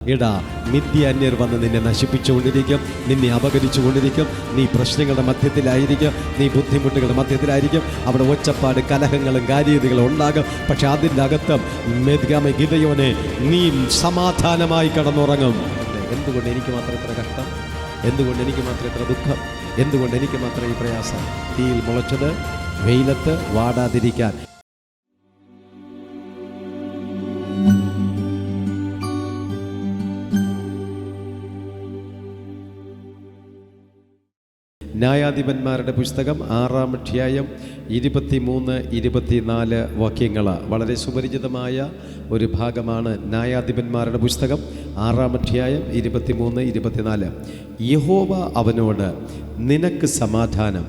എടാ, മിദ്യാന്യർ വന്ന് നിന്നെ നശിപ്പിച്ചുകൊണ്ടിരിക്കും, നിന്നെ അപകരിച്ചുകൊണ്ടിരിക്കും. നീ പ്രശ്നങ്ങളുടെ മധ്യത്തിലായിരിക്കും, നീ ബുദ്ധിമുട്ടുകളുടെ മധ്യത്തിലായിരിക്കും. അവിടെ ഒച്ചപ്പാട്, കലഹങ്ങളും കാര്യതകളും ഉണ്ടാകും. പക്ഷെ അതിൻ്റെ അകത്ത് ഗിദെയോനെ, നീ സമാധാനമായി കടന്നുറങ്ങും. എന്തുകൊണ്ട് എനിക്ക് മാത്രം ഇത്ര കഷ്ടം? എന്തുകൊണ്ട് എനിക്ക് മാത്രം ഇത്ര ദുഃഖം? എന്തുകൊണ്ട് എനിക്ക് മാത്രം ഈ പ്രയാസം? തീയിൽ മുളച്ചത് വെയിലത്ത് വാടാതിരിക്കാൻ. ന്യായാധിപന്മാരുടെ പുസ്തകം 6-ാം അധ്യായം 23-24 വാക്യങ്ങൾ. വളരെ സുപരിചിതമായ ഒരു ഭാഗമാണ് ന്യായാധിപന്മാരുടെ പുസ്തകം 6-ാം അധ്യായം 23-24. യഹോവ അവനോട്, നിനക്ക് സമാധാനം,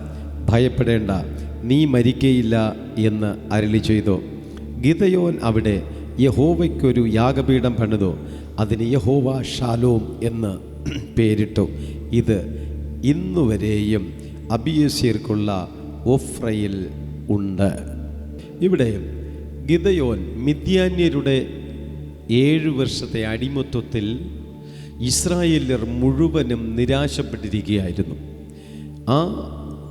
ഭയപ്പെടേണ്ട, നീ മരിക്കയില്ല എന്ന് അരുളി ചെയ്തു. ഗിദെയോൻ അവിടെ യഹോവയ്ക്കൊരു യാഗപീഠം പണിതു. അതിന് യഹോവ ഷാലോം എന്ന് പേരിട്ടു. ഇത് ഇന്നുവരെയും അബിയേസ്യർക്കുള്ള ഒഫ്രയിൽ ഉണ്ട്. ഇവിടെ ഗിദെയോൻ മിദ്യാന്യരുടെ 7 വർഷത്തെ അടിമത്വത്തിൽ ഇസ്രായേല്യർ മുഴുവനും നിരാശപ്പെട്ടിരിക്കുകയായിരുന്നു. ആ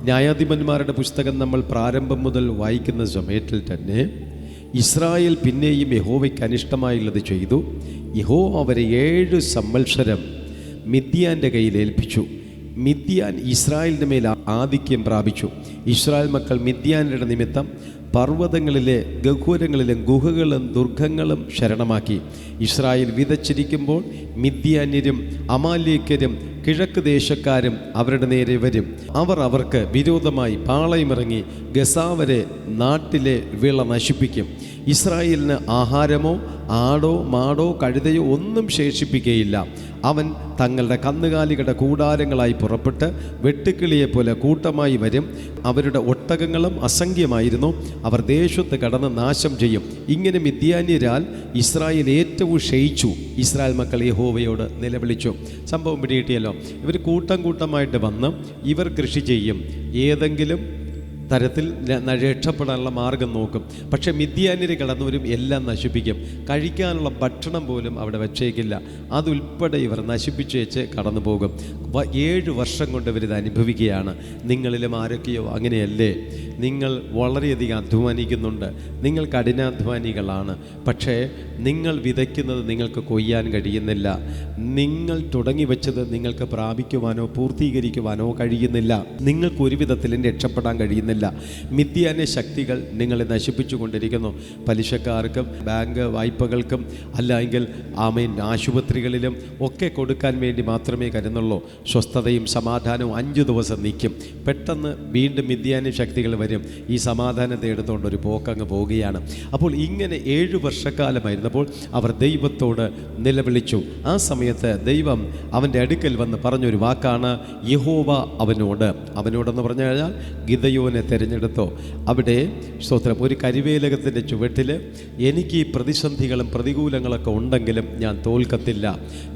ന്യായാധിപന്മാരുടെ പുസ്തകം നമ്മൾ പ്രാരംഭം മുതൽ വായിക്കുന്ന സമയത്തിൽ തന്നെ ഇസ്രായേൽ പിന്നെയും യഹോവയ്ക്ക് അനിഷ്ടമായുള്ളത് ചെയ്തു. യഹോവ അവരെ 7 സംവത്സരം മിദ്യാൻ്റെ കയ്യിൽ ഏൽപ്പിച്ചു. മിദ്യാൻ ഇസ്രായേലിൻ്റെ മേൽ ആധിക്യം പ്രാപിച്ചു. ഇസ്രായേൽ മക്കൾ മിദ്യാനരുടെ നിമിത്തം പർവ്വതങ്ങളിലെ ഗഹൂരങ്ങളിലെ ഗുഹകളും ദുർഗങ്ങളും ശരണമാക്കി. ഇസ്രായേൽ വിതച്ചിരിക്കുമ്പോൾ മിദ്യാന്യരും അമാലേക്യരും കിഴക്ക് ദേശക്കാരും അവരുടെ നേരെ വരും. അവർ അവർക്ക് വിരോധമായി പാളയമിറങ്ങി ഗസാവരെ നാട്ടിലെ വിള നശിപ്പിക്കും. ഇസ്രായേലിന് ആഹാരമോ ആടോ മാടോ കഴുതയോ ഒന്നും ശേഷിപ്പിക്കുകയില്ല. അവൻ തങ്ങളുടെ കന്നുകാലികളുടെ കൂടാരങ്ങളായി പുറപ്പെട്ട് വെട്ടുക്കിളിയെപ്പോലെ കൂട്ടമായി വരും. അവരുടെ ഒട്ടകങ്ങളും അസംഖ്യമായിരുന്നു. അവർ ദേശത്ത് കടന്ന് നാശം ചെയ്യും. ഇങ്ങനെ മിദ്യാന്യരാൽ ഇസ്രായേൽ ഏറ്റവും ക്ഷയിച്ചു. ഇസ്രായേൽ മക്കൾ യഹോവയോട് നിലവിളിച്ചു. സംഭവം പിടികിട്ടിയല്ലോ. ഇവർ കൂട്ടം കൂട്ടമായിട്ട് വന്ന് ഇവർ കൃഷി ചെയ്യും. ഏതെങ്കിലും തരത്തിൽ രക്ഷപ്പെടാനുള്ള മാർഗം നോക്കും. പക്ഷേ മിദ്യാന്യർ കടന്നവരും എല്ലാം നശിപ്പിക്കും. കഴിക്കാനുള്ള ഭക്ഷണം പോലും അവിടെ വച്ചേക്കില്ല. അതുൾപ്പെടെ ഇവർ നശിപ്പിച്ച് വെച്ച് കടന്നു പോകും. 7 വർഷം കൊണ്ട് ഇവരിത് അനുഭവിക്കുകയാണ്. നിങ്ങളിലും ആരൊക്കെയോ അങ്ങനെയല്ലേ? നിങ്ങൾ വളരെയധികം അധ്വാനിക്കുന്നുണ്ട്, നിങ്ങൾ കഠിനാധ്വാനികളാണ്. പക്ഷേ നിങ്ങൾ വിതയ്ക്കുന്നത് നിങ്ങൾക്ക് കൊയ്യാൻ കഴിയുന്നില്ല. നിങ്ങൾ തുടങ്ങി വെച്ചത് നിങ്ങൾക്ക് പ്രാപിക്കുവാനോ പൂർത്തീകരിക്കുവാനോ കഴിയുന്നില്ല. നിങ്ങൾക്ക് ഒരു വിധത്തിലും രക്ഷപ്പെടാൻ കഴിയുന്നില്ല. മിദ്യാന്യ ശക്തികൾ നിങ്ങളെ നശിപ്പിച്ചു കൊണ്ടിരിക്കുന്നു. പലിശക്കാർക്കും ബാങ്ക് വായ്പകൾക്കും അല്ലെങ്കിൽ ആശുപത്രികളിലും ഒക്കെ കൊടുക്കാൻ വേണ്ടി മാത്രമേ കരുതുന്നുള്ളൂ. സ്വസ്ഥതയും സമാധാനവും 5 ദിവസം നിൽക്കും. പെട്ടെന്ന് വീണ്ടും മിദ്യാന്യ ശക്തികൾ വരും. ഈ സമാധാനത്തെ എടുത്തുകൊണ്ട് ഒരു പോക്കങ്ങ് പോവുകയാണ്. അപ്പോൾ ഇങ്ങനെ 7 വർഷക്കാലമായിരുന്നപ്പോൾ അവർ ദൈവത്തോട് നിലവിളിച്ചു. ആ സമയത്ത് ദൈവം അവൻ്റെ അടുക്കൽ വന്ന് പറഞ്ഞൊരു വാക്കാണ് യഹോവ അവനോടെന്ന് പറഞ്ഞു കഴിഞ്ഞാൽ ഗിദെയോനെ തിരഞ്ഞെടുത്തോ. അവിടെ സ്തോത്രം, ഒരു കരിവേലകത്തിൻ്റെ ചുവട്ടിൽ എനിക്ക് ഈ പ്രതിസന്ധികളും പ്രതികൂലങ്ങളൊക്കെ ഉണ്ടെങ്കിലും ഞാൻ തോൽക്കത്തില്ല.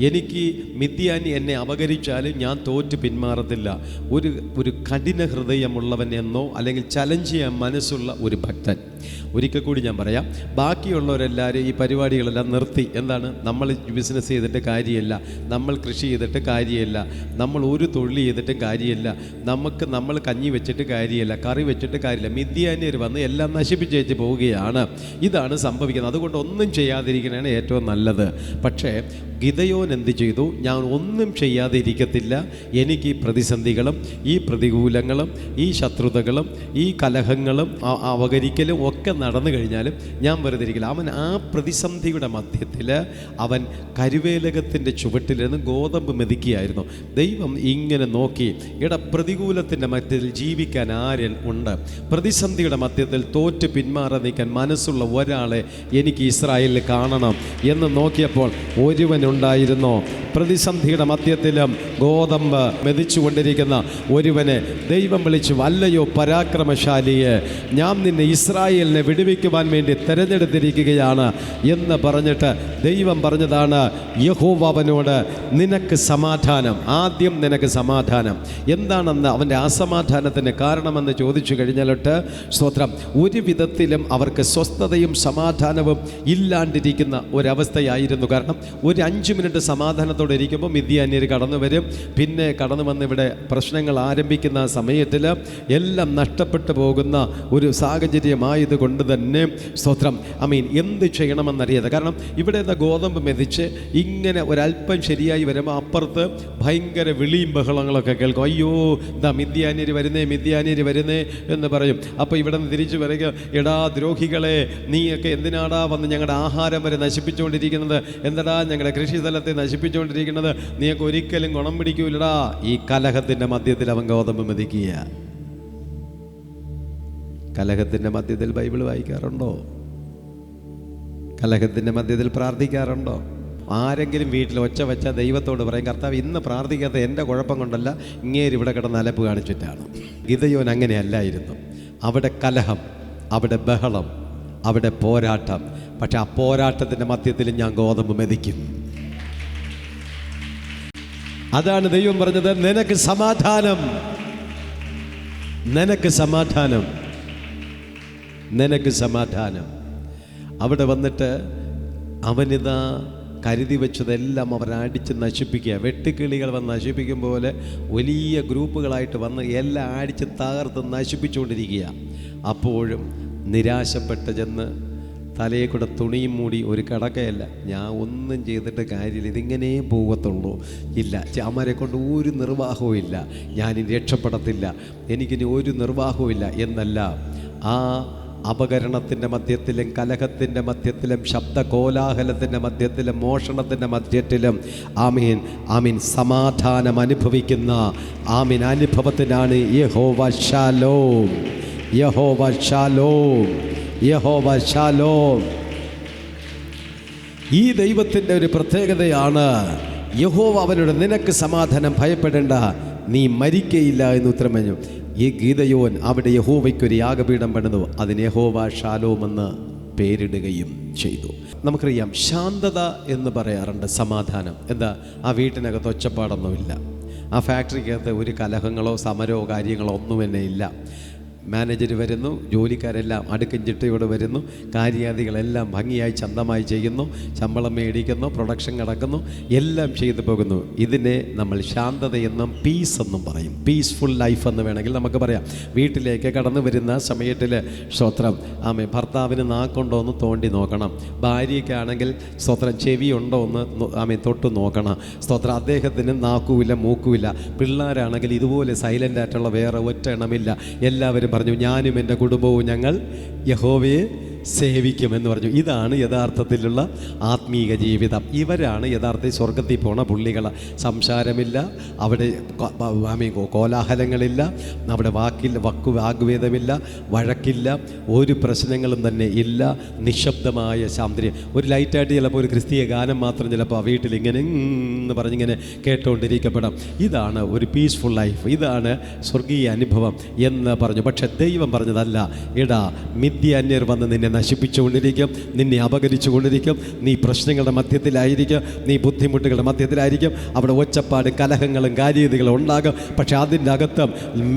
എനിക്ക് മിദ്യാനി എന്നെ അപകരിച്ചാലും ഞാൻ തോറ്റ് പിന്മാറത്തില്ല. ഒരു കഠിന ഹൃദയമുള്ളവൻ എന്നോ അല്ലെങ്കിൽ ചലഞ്ച് ചെയ്യാൻ മനസ്സുള്ള ഒരു ഭക്തൻ. ഒരിക്കൽ കൂടി ഞാൻ പറയാം, ബാക്കിയുള്ളവരെല്ലാവരും ഈ പരിപാടികളെല്ലാം നിർത്തി. എന്താണ്? നമ്മൾ ബിസിനസ് ചെയ്തിട്ട് കാര്യമില്ല, നമ്മൾ കൃഷി ചെയ്തിട്ട് കാര്യമില്ല, നമ്മൾ ഒരു തൊഴിൽ ചെയ്തിട്ടും കാര്യമില്ല, നമ്മൾ കഞ്ഞി വെച്ചിട്ട് കാര്യമില്ല, കറി വെച്ചിട്ട് കാര്യമില്ല. മിദ്യാന്യർ വന്ന് എല്ലാം നശിപ്പിച്ച് വെച്ച് പോവുകയാണ്. ഇതാണ് സംഭവിക്കുന്നത്. അതുകൊണ്ട് ഒന്നും ചെയ്യാതിരിക്കുന്നതാണ് ഏറ്റവും നല്ലത്. പക്ഷേ ഗിദെയോൻ എന്ത് ചെയ്തു? ഞാൻ ഒന്നും ചെയ്യാതെ ഇരിക്കത്തില്ല. എനിക്ക് ഈ പ്രതിസന്ധികളും ഈ പ്രതികൂലങ്ങളും ഈ ശത്രുതകളും ഈ കലഹങ്ങളും അപകരിക്കലും ഒക്കെ നടന്നു കഴിഞ്ഞാലും ഞാൻ വെറുതെ ഇരിക്കില്ല. അവൻ ആ പ്രതിസന്ധിയുടെ മധ്യത്തിൽ അവൻ കരുവേലകത്തിൻ്റെ ചുവട്ടിലിരുന്ന് ഗോതമ്പ് മെതിക്കുകയായിരുന്നു. ദൈവം ഇങ്ങനെ നോക്കി, പ്രതികൂലത്തിൻ്റെ മധ്യത്തിൽ ജീവിക്കാൻ ആരൻ ഉണ്ട്? പ്രതിസന്ധിയുടെ മധ്യത്തിൽ തോറ്റ് പിന്മാറാൻ നിൽക്കാൻ മനസ്സുള്ള ഒരാളെ എനിക്ക് ഇസ്രായേലിൽ കാണണം എന്ന് നോക്കിയപ്പോൾ ഒരുവനുണ്ടായിരുന്നു. പ്രതിസന്ധിയുടെ മധ്യത്തിലും ഗോതമ്പ് മെതിച്ചുകൊണ്ടിരിക്കുന്ന ഒരുവനെ ദൈവം വിളിച്ചു, അല്ലയോ പരാക്രമശാലിയെ, ഞാൻ നിന്നെ ഇസ്രായേലിനെ വിടുവിക്കുവാൻ വേണ്ടി തിരഞ്ഞെടുത്തിരിക്കുകയാണ് എന്ന് പറഞ്ഞിട്ട് ദൈവം പറഞ്ഞതാണ്, യഹോവ അവനോട് നിനക്ക് സമാധാനം. ആദ്യം നിനക്ക് സമാധാനം. എന്താണെന്ന് അവൻ്റെ അസമാധാനത്തിന് കാരണമെന്ന് ചോദിച്ചു കഴിഞ്ഞാലോട്ട് സ്തോത്രം, ഒരു വിധത്തിലും അവർക്ക് സ്വസ്ഥതയും സമാധാനവും ഇല്ലാണ്ടിരിക്കുന്ന ഒരവസ്ഥയായിരുന്നു. കാരണം ഒരു 5 മിനിറ്റ് സമാധാനത്തോടെ ഇരിക്കുമ്പോൾ മിദ്യാന്യർ കടന്നു വരും. പിന്നെ കടന്നു വന്ന് ഇവിടെ പ്രശ്നങ്ങൾ ആരംഭിക്കുന്ന സമയത്തിൽ എല്ലാം നഷ്ടപ്പെട്ടു പോകുന്ന ഒരു സാഹചര്യമായതുകൊണ്ട് തന്നെ സ്തോത്രം, എന്ത് ചെയ്യണമെന്നറിയാതെ. കാരണം ഇവിടെ എന്താ, ഗോതമ്പ് മെതിച്ച് ഇങ്ങനെ ഒരല്പം ശരിയായി വരുമ്പോൾ അപ്പുറത്ത് ഭയങ്കര വിളിയും ബഹളങ്ങളൊക്കെ കേൾക്കും. അയ്യോ ഇതാ മിദ്യാന്യർ വരുന്നേ എന്ന് പറയും. അപ്പോൾ ഇവിടെ നിന്ന് തിരിച്ചു വരിക, എടാ ദ്രോഹികളെ, നീയൊക്കെ എന്തിനാടാ വന്ന് ഞങ്ങളുടെ ആഹാരം വരെ നശിപ്പിച്ചുകൊണ്ടിരിക്കുന്നത്? എന്തടാ ഞങ്ങളുടെ കൃഷി സ്ഥലത്തെ നശിപ്പിച്ചുകൊണ്ടിരിക്കുന്നത്? നീയൊക്കെ ഒരിക്കലും ഗുണം പിടിക്കൂലടാ. ഈ കലഹത്തിൻ്റെ മധ്യത്തിൽ അവൻ ഗോതമ്പ് മെതിക്കുക. കലഹത്തിൻ്റെ മധ്യത്തിൽ ബൈബിൾ വായിക്കാറുണ്ടോ? കലഹത്തിൻ്റെ മധ്യത്തിൽ പ്രാർത്ഥിക്കാറുണ്ടോ? ആരെങ്കിലും വീട്ടിൽ ഒച്ച വെച്ചാൽ ദൈവത്തോട് പറയും, കർത്താവ് ഇന്ന് പ്രാർത്ഥിക്കാത്ത എൻ്റെ കുഴപ്പം കൊണ്ടല്ല, ഇങ്ങേര് ഇവിടെ കിടന്ന് അലപ്പ് കാണിച്ചിട്ടാണ്. ഗിദെയോൻ അങ്ങനെയല്ലായിരുന്നു. അവിടെ കലഹം, അവിടെ ബഹളം, അവിടെ പോരാട്ടം. പക്ഷെ ആ പോരാട്ടത്തിൻ്റെ മധ്യത്തിൽ ഞാൻ ഗോതമ്പ് മെതിക്കും. അതാണ് ദൈവം പറഞ്ഞത്, നിനക്ക് സമാധാനം, നിനക്ക് സമാധാനം, നിനക്ക് സമാധാനം. അവിടെ വന്നിട്ട് അവനിതാ കരുതി വെച്ചതെല്ലാം അവർ അടിച്ച് നശിപ്പിക്കുക. വെട്ടുക്കിളികൾ വന്ന് നശിപ്പിക്കും പോലെ വലിയ ഗ്രൂപ്പുകളായിട്ട് വന്ന് എല്ലാം അടിച്ച് തകർത്ത് നശിപ്പിച്ചുകൊണ്ടിരിക്കുക. അപ്പോഴും നിരാശപ്പെട്ട് ചെന്ന് തലയെ കൂടെ തുണിയും മൂടി ഒരു കിടക്കയല്ല, ഞാൻ ഒന്നും ചെയ്തിട്ട് കാര്യമില്ല, ഇതിങ്ങനെ പോകത്തുള്ളൂ, ഇല്ല അവരെ കൊണ്ട് ഒരു നിർവാഹവും ഇല്ല, ഞാനിനി രക്ഷപ്പെടത്തില്ല, എനിക്കിനി ഒരു നിർവാഹവും ഇല്ല എന്നല്ല. ആ അപകരണത്തിൻ്റെ മധ്യത്തിലും കലഹത്തിൻ്റെ മധ്യത്തിലും ശബ്ദകോലാഹലത്തിൻ്റെ മധ്യത്തിലും മോഷണത്തിൻ്റെ മധ്യത്തിലും ആമീൻ സമാധാനം അനുഭവിക്കുന്ന അനുഭവത്തിനാണ് യഹോവ ശാലോം, യഹോവ ശാലോം, യഹോവ ശാലോം. ഈ ദൈവത്തിൻ്റെ ഒരു പ്രത്യേകതയാണ്, യഹോവ അവനോട് നിനക്ക് സമാധാനം, ഭയപ്പെടേണ്ട, നീ മരിക്കയില്ല എന്ന് ഉത്തരം പറഞ്ഞു. ഈ ഗിദെയോൻ അവിടെ യഹോവയ്ക്കൊരു യാഗപീഠം പണിതു, അതിന് യഹോവ ശാലോം എന്ന് പേരിടുകയും ചെയ്തു. നമുക്കറിയാം, ശാന്തത എന്ന് പറയാറുണ്ട് സമാധാനം. എന്താ, ആ വീട്ടിനകത്ത് ഒച്ചപ്പാടൊന്നുമില്ല, ആ ഫാക്ടറിക്കകത്ത് ഒരു കലഹങ്ങളോ സമരമോ കാര്യങ്ങളോ ഒന്നും തന്നെ ഇല്ല. മാനേജർ വരുന്നു, ജോലിക്കാരെല്ലാം അടുക്കും ചിട്ടയോടെ വരുന്നു, കാര്യാദികളെല്ലാം ഭംഗിയായി ചന്തമായി ചെയ്യുന്നു, ശമ്പളം മേടിക്കുന്നു, പ്രൊഡക്ഷൻ നടക്കുന്നു, എല്ലാം ചെയ്തു പോകുന്നു. ഇതിനെ നമ്മൾ ശാന്തതയെന്നും പീസ് എന്നും പറയും. പീസ്ഫുൾ ലൈഫ് എന്ന് വേണമെങ്കിൽ നമുക്ക് പറയാം. വീട്ടിലേക്ക് കടന്നു വരുന്ന സമയത്തിൽ സ്തോത്രം ഭർത്താവിന് നാക്കുണ്ടോ എന്ന് തോണ്ടി നോക്കണം, ഭാര്യയ്ക്കാണെങ്കിൽ സ്തോത്രം ചെവി ഉണ്ടോ എന്ന് തൊട്ട് നോക്കണം. സ്തോത്രം അദ്ദേഹത്തിന് നാക്കുമില്ല മൂക്കുമില്ല. പിള്ളേരാണെങ്കിൽ ഇതുപോലെ സൈലൻ്റ് ആയിട്ടുള്ള വേറെ ഒറ്റ എണ്ണമില്ല. എല്ലാവരും പറഞ്ഞു, ഞാനും എൻ്റെ കുടുംബവും ഞങ്ങൾ യഹോവയെ സേവിക്കുമെന്ന് പറഞ്ഞു. ഇതാണ് യഥാർത്ഥത്തിലുള്ള ആത്മീക ജീവിതം. ഇവരാണ് യഥാർത്ഥത്തിൽ സ്വർഗത്തിൽ പോണ പുള്ളികൾ. സംസാരമില്ല, അവിടെ കോലാഹലങ്ങളില്ല, അവിടെ വാഗ്വേദമില്ല, വഴക്കില്ല, ഒരു പ്രശ്നങ്ങളും തന്നെ ഇല്ല. നിശബ്ദമായ ശാന്തര്യം. ഒരു ലൈറ്റായിട്ട് ചിലപ്പോൾ ഒരു ക്രിസ്തീയ ഗാനം മാത്രം ചിലപ്പോൾ ആ വീട്ടിൽ ഇങ്ങനെ എന്ന് പറഞ്ഞിങ്ങനെ കേട്ടുകൊണ്ടിരിക്കപ്പെടാം. ഇതാണ് ഒരു പീസ്ഫുൾ ലൈഫ്, ഇതാണ് സ്വർഗീയ അനുഭവം എന്ന് പറഞ്ഞു. പക്ഷെ ദൈവം പറഞ്ഞതല്ല, എടാ മിദ്യാന്യർ വന്ന് നിന്നെ നശിപ്പിച്ചുകൊണ്ടിരിക്കും, നിന്നെ അപകരിച്ചുകൊണ്ടിരിക്കും, നീ പ്രശ്നങ്ങളുടെ മധ്യത്തിലായിരിക്കും, നീ ബുദ്ധിമുട്ടുകളുടെ മധ്യത്തിലായിരിക്കും, അവിടെ ഒച്ചപ്പാട് കലഹങ്ങളും കാര്യതകളും ഉണ്ടാകും. പക്ഷെ അതിൻ്റെ അകത്ത്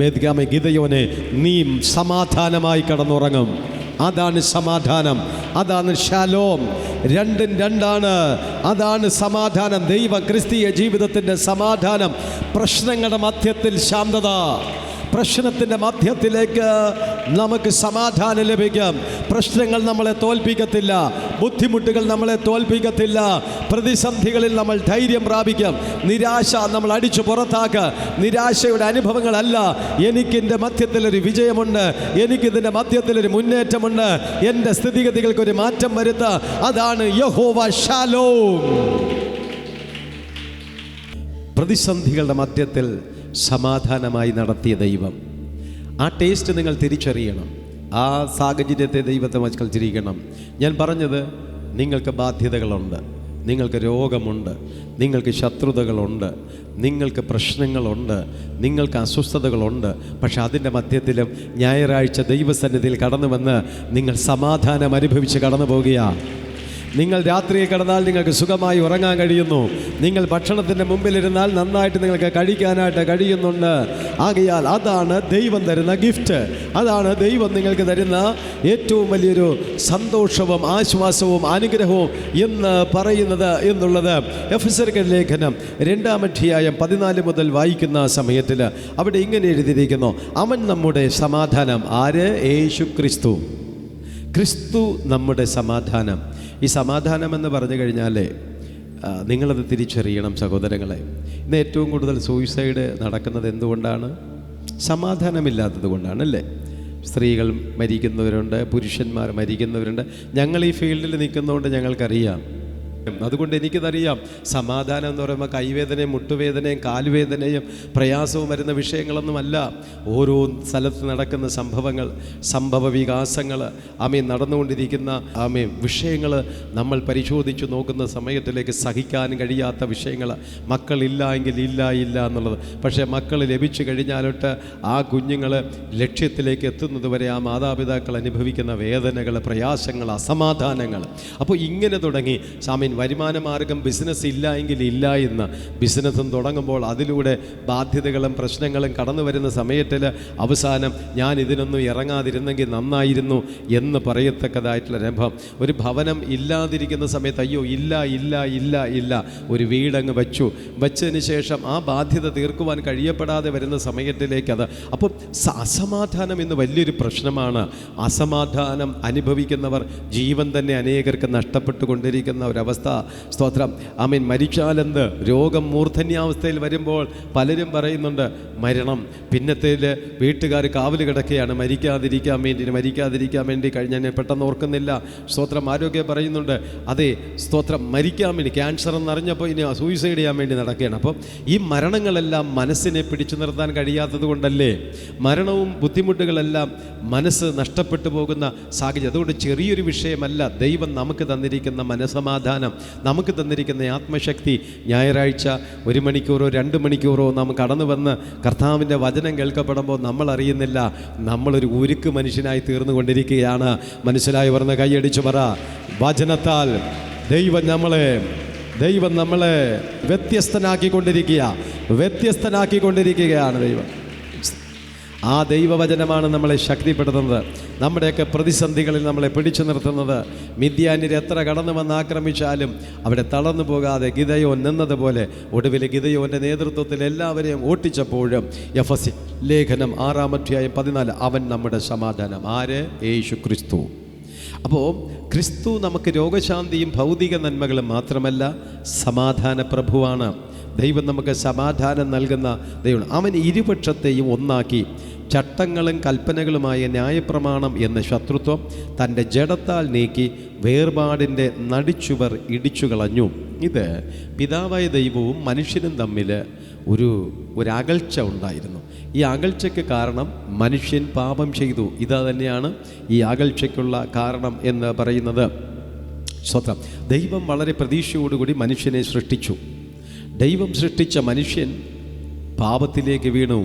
ഗിദെയോനെ നീ സമാധാനമായി കടന്നുറങ്ങും. അതാണ് സമാധാനം, അതാണ് ശാലോം. രണ്ടും രണ്ടാണ്. അതാണ് സമാധാനം. ദൈവ ക്രിസ്തീയ ജീവിതത്തിൻ്റെ സമാധാനം. പ്രശ്നങ്ങളുടെ മധ്യത്തിൽ ശാന്തത, പ്രശ്നത്തിൻ്റെ മധ്യത്തിലേക്ക് നമുക്ക് സമാധാനം ലഭിക്കും. പ്രശ്നങ്ങൾ നമ്മളെ തോൽപ്പിക്കത്തില്ല, ബുദ്ധിമുട്ടുകൾ നമ്മളെ തോൽപ്പിക്കത്തില്ല, പ്രതിസന്ധികളിൽ നമ്മൾ ധൈര്യം പ്രാപിക്കും. നിരാശ നമ്മൾ അടിച്ചു പുറത്താക്കുക. നിരാശയുടെ അനുഭവങ്ങളല്ല, എനിക്കിൻ്റെ മധ്യത്തിലൊരു വിജയമുണ്ട്, എനിക്കിതിൻ്റെ മധ്യത്തിലൊരു മുന്നേറ്റമുണ്ട്, എൻ്റെ സ്ഥിതിഗതികൾക്കൊരു മാറ്റം വരുത്തുക. അതാണ് യഹോവ ശാലോം. പ്രതിസന്ധികളുടെ മധ്യത്തിൽ സമാധാനമായി നടത്തിയ ദൈവം. ആ ടേസ്റ്റ് നിങ്ങൾ തിരിച്ചറിയണം. ആ സാഹചര്യത്തെ ദൈവത്തെ വൽക്കരിക്കണം. ഞാൻ പറഞ്ഞത്, നിങ്ങൾക്ക് ബാധ്യതകളുണ്ട്, നിങ്ങൾക്ക് രോഗമുണ്ട്, നിങ്ങൾക്ക് ശത്രുതകളുണ്ട്, നിങ്ങൾക്ക് പ്രശ്നങ്ങളുണ്ട്, നിങ്ങൾക്ക് അസ്വസ്ഥതകളുണ്ട്. പക്ഷെ അതിൻ്റെ മധ്യത്തിലും ഞായറാഴ്ച ദൈവസന്നിധിയിൽ കടന്നു വന്ന് നിങ്ങൾ സമാധാനം അനുഭവിച്ച് കടന്നു പോകുകയാണ്. നിങ്ങൾ രാത്രിയിൽ കിടന്നാൽ നിങ്ങൾക്ക് സുഖമായി ഉറങ്ങാൻ കഴിയുന്നു. നിങ്ങൾ ഭക്ഷണത്തിൻ്റെ മുമ്പിലിരുന്നാൽ നന്നായിട്ട് നിങ്ങൾക്ക് കഴിക്കാനായിട്ട് കഴിയുന്നുണ്ട്. ആകയാൽ അതാണ് ദൈവം തരുന്ന ഗിഫ്റ്റ്. അതാണ് ദൈവം നിങ്ങൾക്ക് തരുന്ന ഏറ്റവും വലിയൊരു സന്തോഷവും ആശ്വാസവും അനുഗ്രഹവും എന്ന് പറയുന്നത് എന്നുള്ളത്. എഫെസ്യർക്ക് ലേഖനം 2-ാം അധ്യായം 14 മുതൽ വായിക്കുന്ന സമയത്തിൽ അവിടെ ഇങ്ങനെ എഴുതിയിരിക്കുന്നു: അവൻ നമ്മുടെ സമാധാനം. ആര്? യേശു ക്രിസ്തു. ക്രിസ്തു നമ്മുടെ സമാധാനം. ഈ സമാധാനം എന്ന് പറഞ്ഞു കഴിഞ്ഞാൽ നിങ്ങളത് തിരിച്ചറിയണം സഹോദരങ്ങളെ. ഇന്ന് ഏറ്റവും കൂടുതൽ സൂയിസൈഡ് നടക്കുന്നത് എന്തുകൊണ്ടാണ്? സമാധാനമില്ലാത്തത് കൊണ്ടാണല്ലേ. സ്ത്രീകൾ മരിക്കുന്നവരുണ്ട്, പുരുഷന്മാർ മരിക്കുന്നവരുണ്ട്. ഞങ്ങൾ ഈ ഫീൽഡിൽ നിൽക്കുന്നതുകൊണ്ട് ഞങ്ങൾക്കറിയാം. അതുകൊണ്ട് എനിക്കതറിയാം. സമാധാനം എന്ന് പറയുമ്പോൾ കൈവേദനയും മുട്ടുവേദനയും കാലുവേദനയും പ്രയാസവും വരുന്ന വിഷയങ്ങളൊന്നുമല്ല. ഓരോ സ്ഥലത്ത് നടക്കുന്ന സംഭവ വികാസങ്ങൾ, നടന്നുകൊണ്ടിരിക്കുന്ന വിഷയങ്ങൾ നമ്മൾ പരിശോധിച്ച് നോക്കുന്ന സമയത്തിലേക്ക് സഹിക്കാൻ കഴിയാത്ത വിഷയങ്ങൾ. മക്കളില്ല എങ്കിൽ ഇല്ല എന്നുള്ളത്. പക്ഷേ മക്കൾ ലഭിച്ചു കഴിഞ്ഞാലൊട്ട് ആ കുഞ്ഞുങ്ങൾ ലക്ഷ്യത്തിലേക്ക് എത്തുന്നത് വരെ ആ മാതാപിതാക്കൾ അനുഭവിക്കുന്ന വേദനകൾ, പ്രയാസങ്ങൾ, അസമാധാനങ്ങൾ. അപ്പോൾ ഇങ്ങനെ തുടങ്ങി വരുമാന മാർഗം ബിസിനസ് ഇല്ല എങ്കിൽ ഇല്ല എന്ന്. ബിസിനസ്സും തുടങ്ങുമ്പോൾ അതിലൂടെ ബാധ്യതകളും പ്രശ്നങ്ങളും കടന്നു വരുന്ന സമയത്തിൽ അവസാനം ഞാൻ ഇതിനൊന്നും ഇറങ്ങാതിരുന്നെങ്കിൽ നന്നായിരുന്നു എന്ന് പറയത്തക്കതായിട്ടുള്ള അനുഭവം. ഒരു ഭവനം ഇല്ലാതിരിക്കുന്ന സമയത്ത് അയ്യോ ഇല്ല ഒരു വീടങ്ങ് വച്ചതിന് ശേഷം ആ ബാധ്യത തീർക്കുവാൻ കഴിയപ്പെടാതെ വരുന്ന സമയത്തിലേക്ക് അത്. അപ്പം അസമാധാനം ഇന്ന് വലിയൊരു പ്രശ്നമാണ്. അസമാധാനം അനുഭവിക്കുന്നവർ ജീവൻ തന്നെ അനേകർക്ക് നഷ്ടപ്പെട്ടുകൊണ്ടിരിക്കുന്ന ഒരവസ്ഥ. സ്തോത്രം. മരിച്ചാലെന്ത്? രോഗം മൂർധന്യാവസ്ഥയിൽ വരുമ്പോൾ പലരും പറയുന്നുണ്ട് മരണം. പിന്നത്തേൽ വീട്ടുകാർ കാവൽ കിടക്കുകയാണ് മരിക്കാതിരിക്കാൻ വേണ്ടി കഴിഞ്ഞാൽ ഞാൻ പെട്ടെന്ന് ഓർക്കുന്നില്ല. സ്തോത്രം. ആരോഗ്യം പറയുന്നുണ്ട് അതെ സ്തോത്രം, മരിക്കാൻ വേണ്ടി ക്യാൻസർ എന്നറിഞ്ഞപ്പോൾ ഇനി സൂയിസൈഡ് ചെയ്യാൻ വേണ്ടി നടക്കുകയാണ്. അപ്പം ഈ മരണങ്ങളെല്ലാം മനസ്സിനെ പിടിച്ചു നിർത്താൻ കഴിയാത്തത് കൊണ്ടല്ലേ. മരണവും ബുദ്ധിമുട്ടുകളെല്ലാം മനസ്സ് നഷ്ടപ്പെട്ടു പോകുന്ന സാഹചര്യം. അതുകൊണ്ട് ചെറിയൊരു വിഷയമല്ല ദൈവം നമുക്ക് തന്നിരിക്കുന്ന മനസമാധാനം, നമുക്ക് തന്നിരിക്കുന്ന ആത്മശക്തി. ഞായറാഴ്ച 1 മണിക്കൂറോ 2 മണിക്കൂറോ നാം കടന്നു വന്ന് കർത്താവിൻ്റെ വചനം കേൾക്കപ്പെടുമ്പോൾ നമ്മൾ അറിയുന്നില്ല നമ്മളൊരു ഉരുക്ക് മനുഷ്യനായി തീർന്നു കൊണ്ടിരിക്കുകയാണ്. മനസ്സിലായി പറഞ്ഞ കൈയടിച്ചു പറ. വചനത്താൽ ദൈവം നമ്മളെ വ്യത്യസ്തനാക്കിക്കൊണ്ടിരിക്കുകയാണ് ദൈവം. ആ ദൈവവചനമാണ് നമ്മളെ ശക്തിപ്പെടുത്തുന്നത്, നമ്മുടെയൊക്കെ പ്രതിസന്ധികളിൽ നമ്മളെ പിടിച്ചു നിർത്തുന്നത്. മിദ്യാന്യർ എത്ര കടന്നു വന്ന് ആക്രമിച്ചാലും അവിടെ തളർന്നു പോകാതെ ഗിദെയോൻ നിന്നതുപോലെ ഒടുവിൽ ഗിദെയോൻ്റെ നേതൃത്വത്തിൽ എല്ലാവരെയും ഓട്ടിച്ചപ്പോഴും എഫെസ്യ ലേഖനം 6-ാം അധ്യായം 14 അവൻ നമ്മുടെ സമാധാനം. ആര്? യേശു ക്രിസ്തു. അപ്പോൾ ക്രിസ്തു നമുക്ക് രോഗശാന്തിയും ഭൗതിക നന്മകളും മാത്രമല്ല സമാധാന പ്രഭുവാണ്. ദൈവം നമുക്ക് സമാധാനം നൽകുന്ന ദൈവം. അവൻ ഇരുപക്ഷത്തെയും ഒന്നാക്കി ചട്ടങ്ങളും കൽപ്പനകളുമായ ന്യായപ്രമാണം എന്ന ശത്രുത്വം തൻ്റെ ജഡത്താൽ നീക്കി വേർപാടിൻ്റെ നടിച്ചുവർ ഇടിച്ചു കളഞ്ഞു. ഇത് പിതാവായ ദൈവവും മനുഷ്യനും തമ്മിൽ ഒരു അകൽച്ച ഉണ്ടായിരുന്നു. ഈ അകൽച്ചയ്ക്ക് കാരണം മനുഷ്യൻ പാപം ചെയ്തു. ഇതാ തന്നെയാണ് ഈ അകൽച്ചയ്ക്കുള്ള കാരണം എന്ന് പറയുന്നത്. സ്വന്തം ദൈവം വളരെ പ്രതീക്ഷയോടുകൂടി മനുഷ്യനെ സൃഷ്ടിച്ചു. ദൈവം സൃഷ്ടിച്ച മനുഷ്യൻ പാപത്തിലേക്ക് വീണു,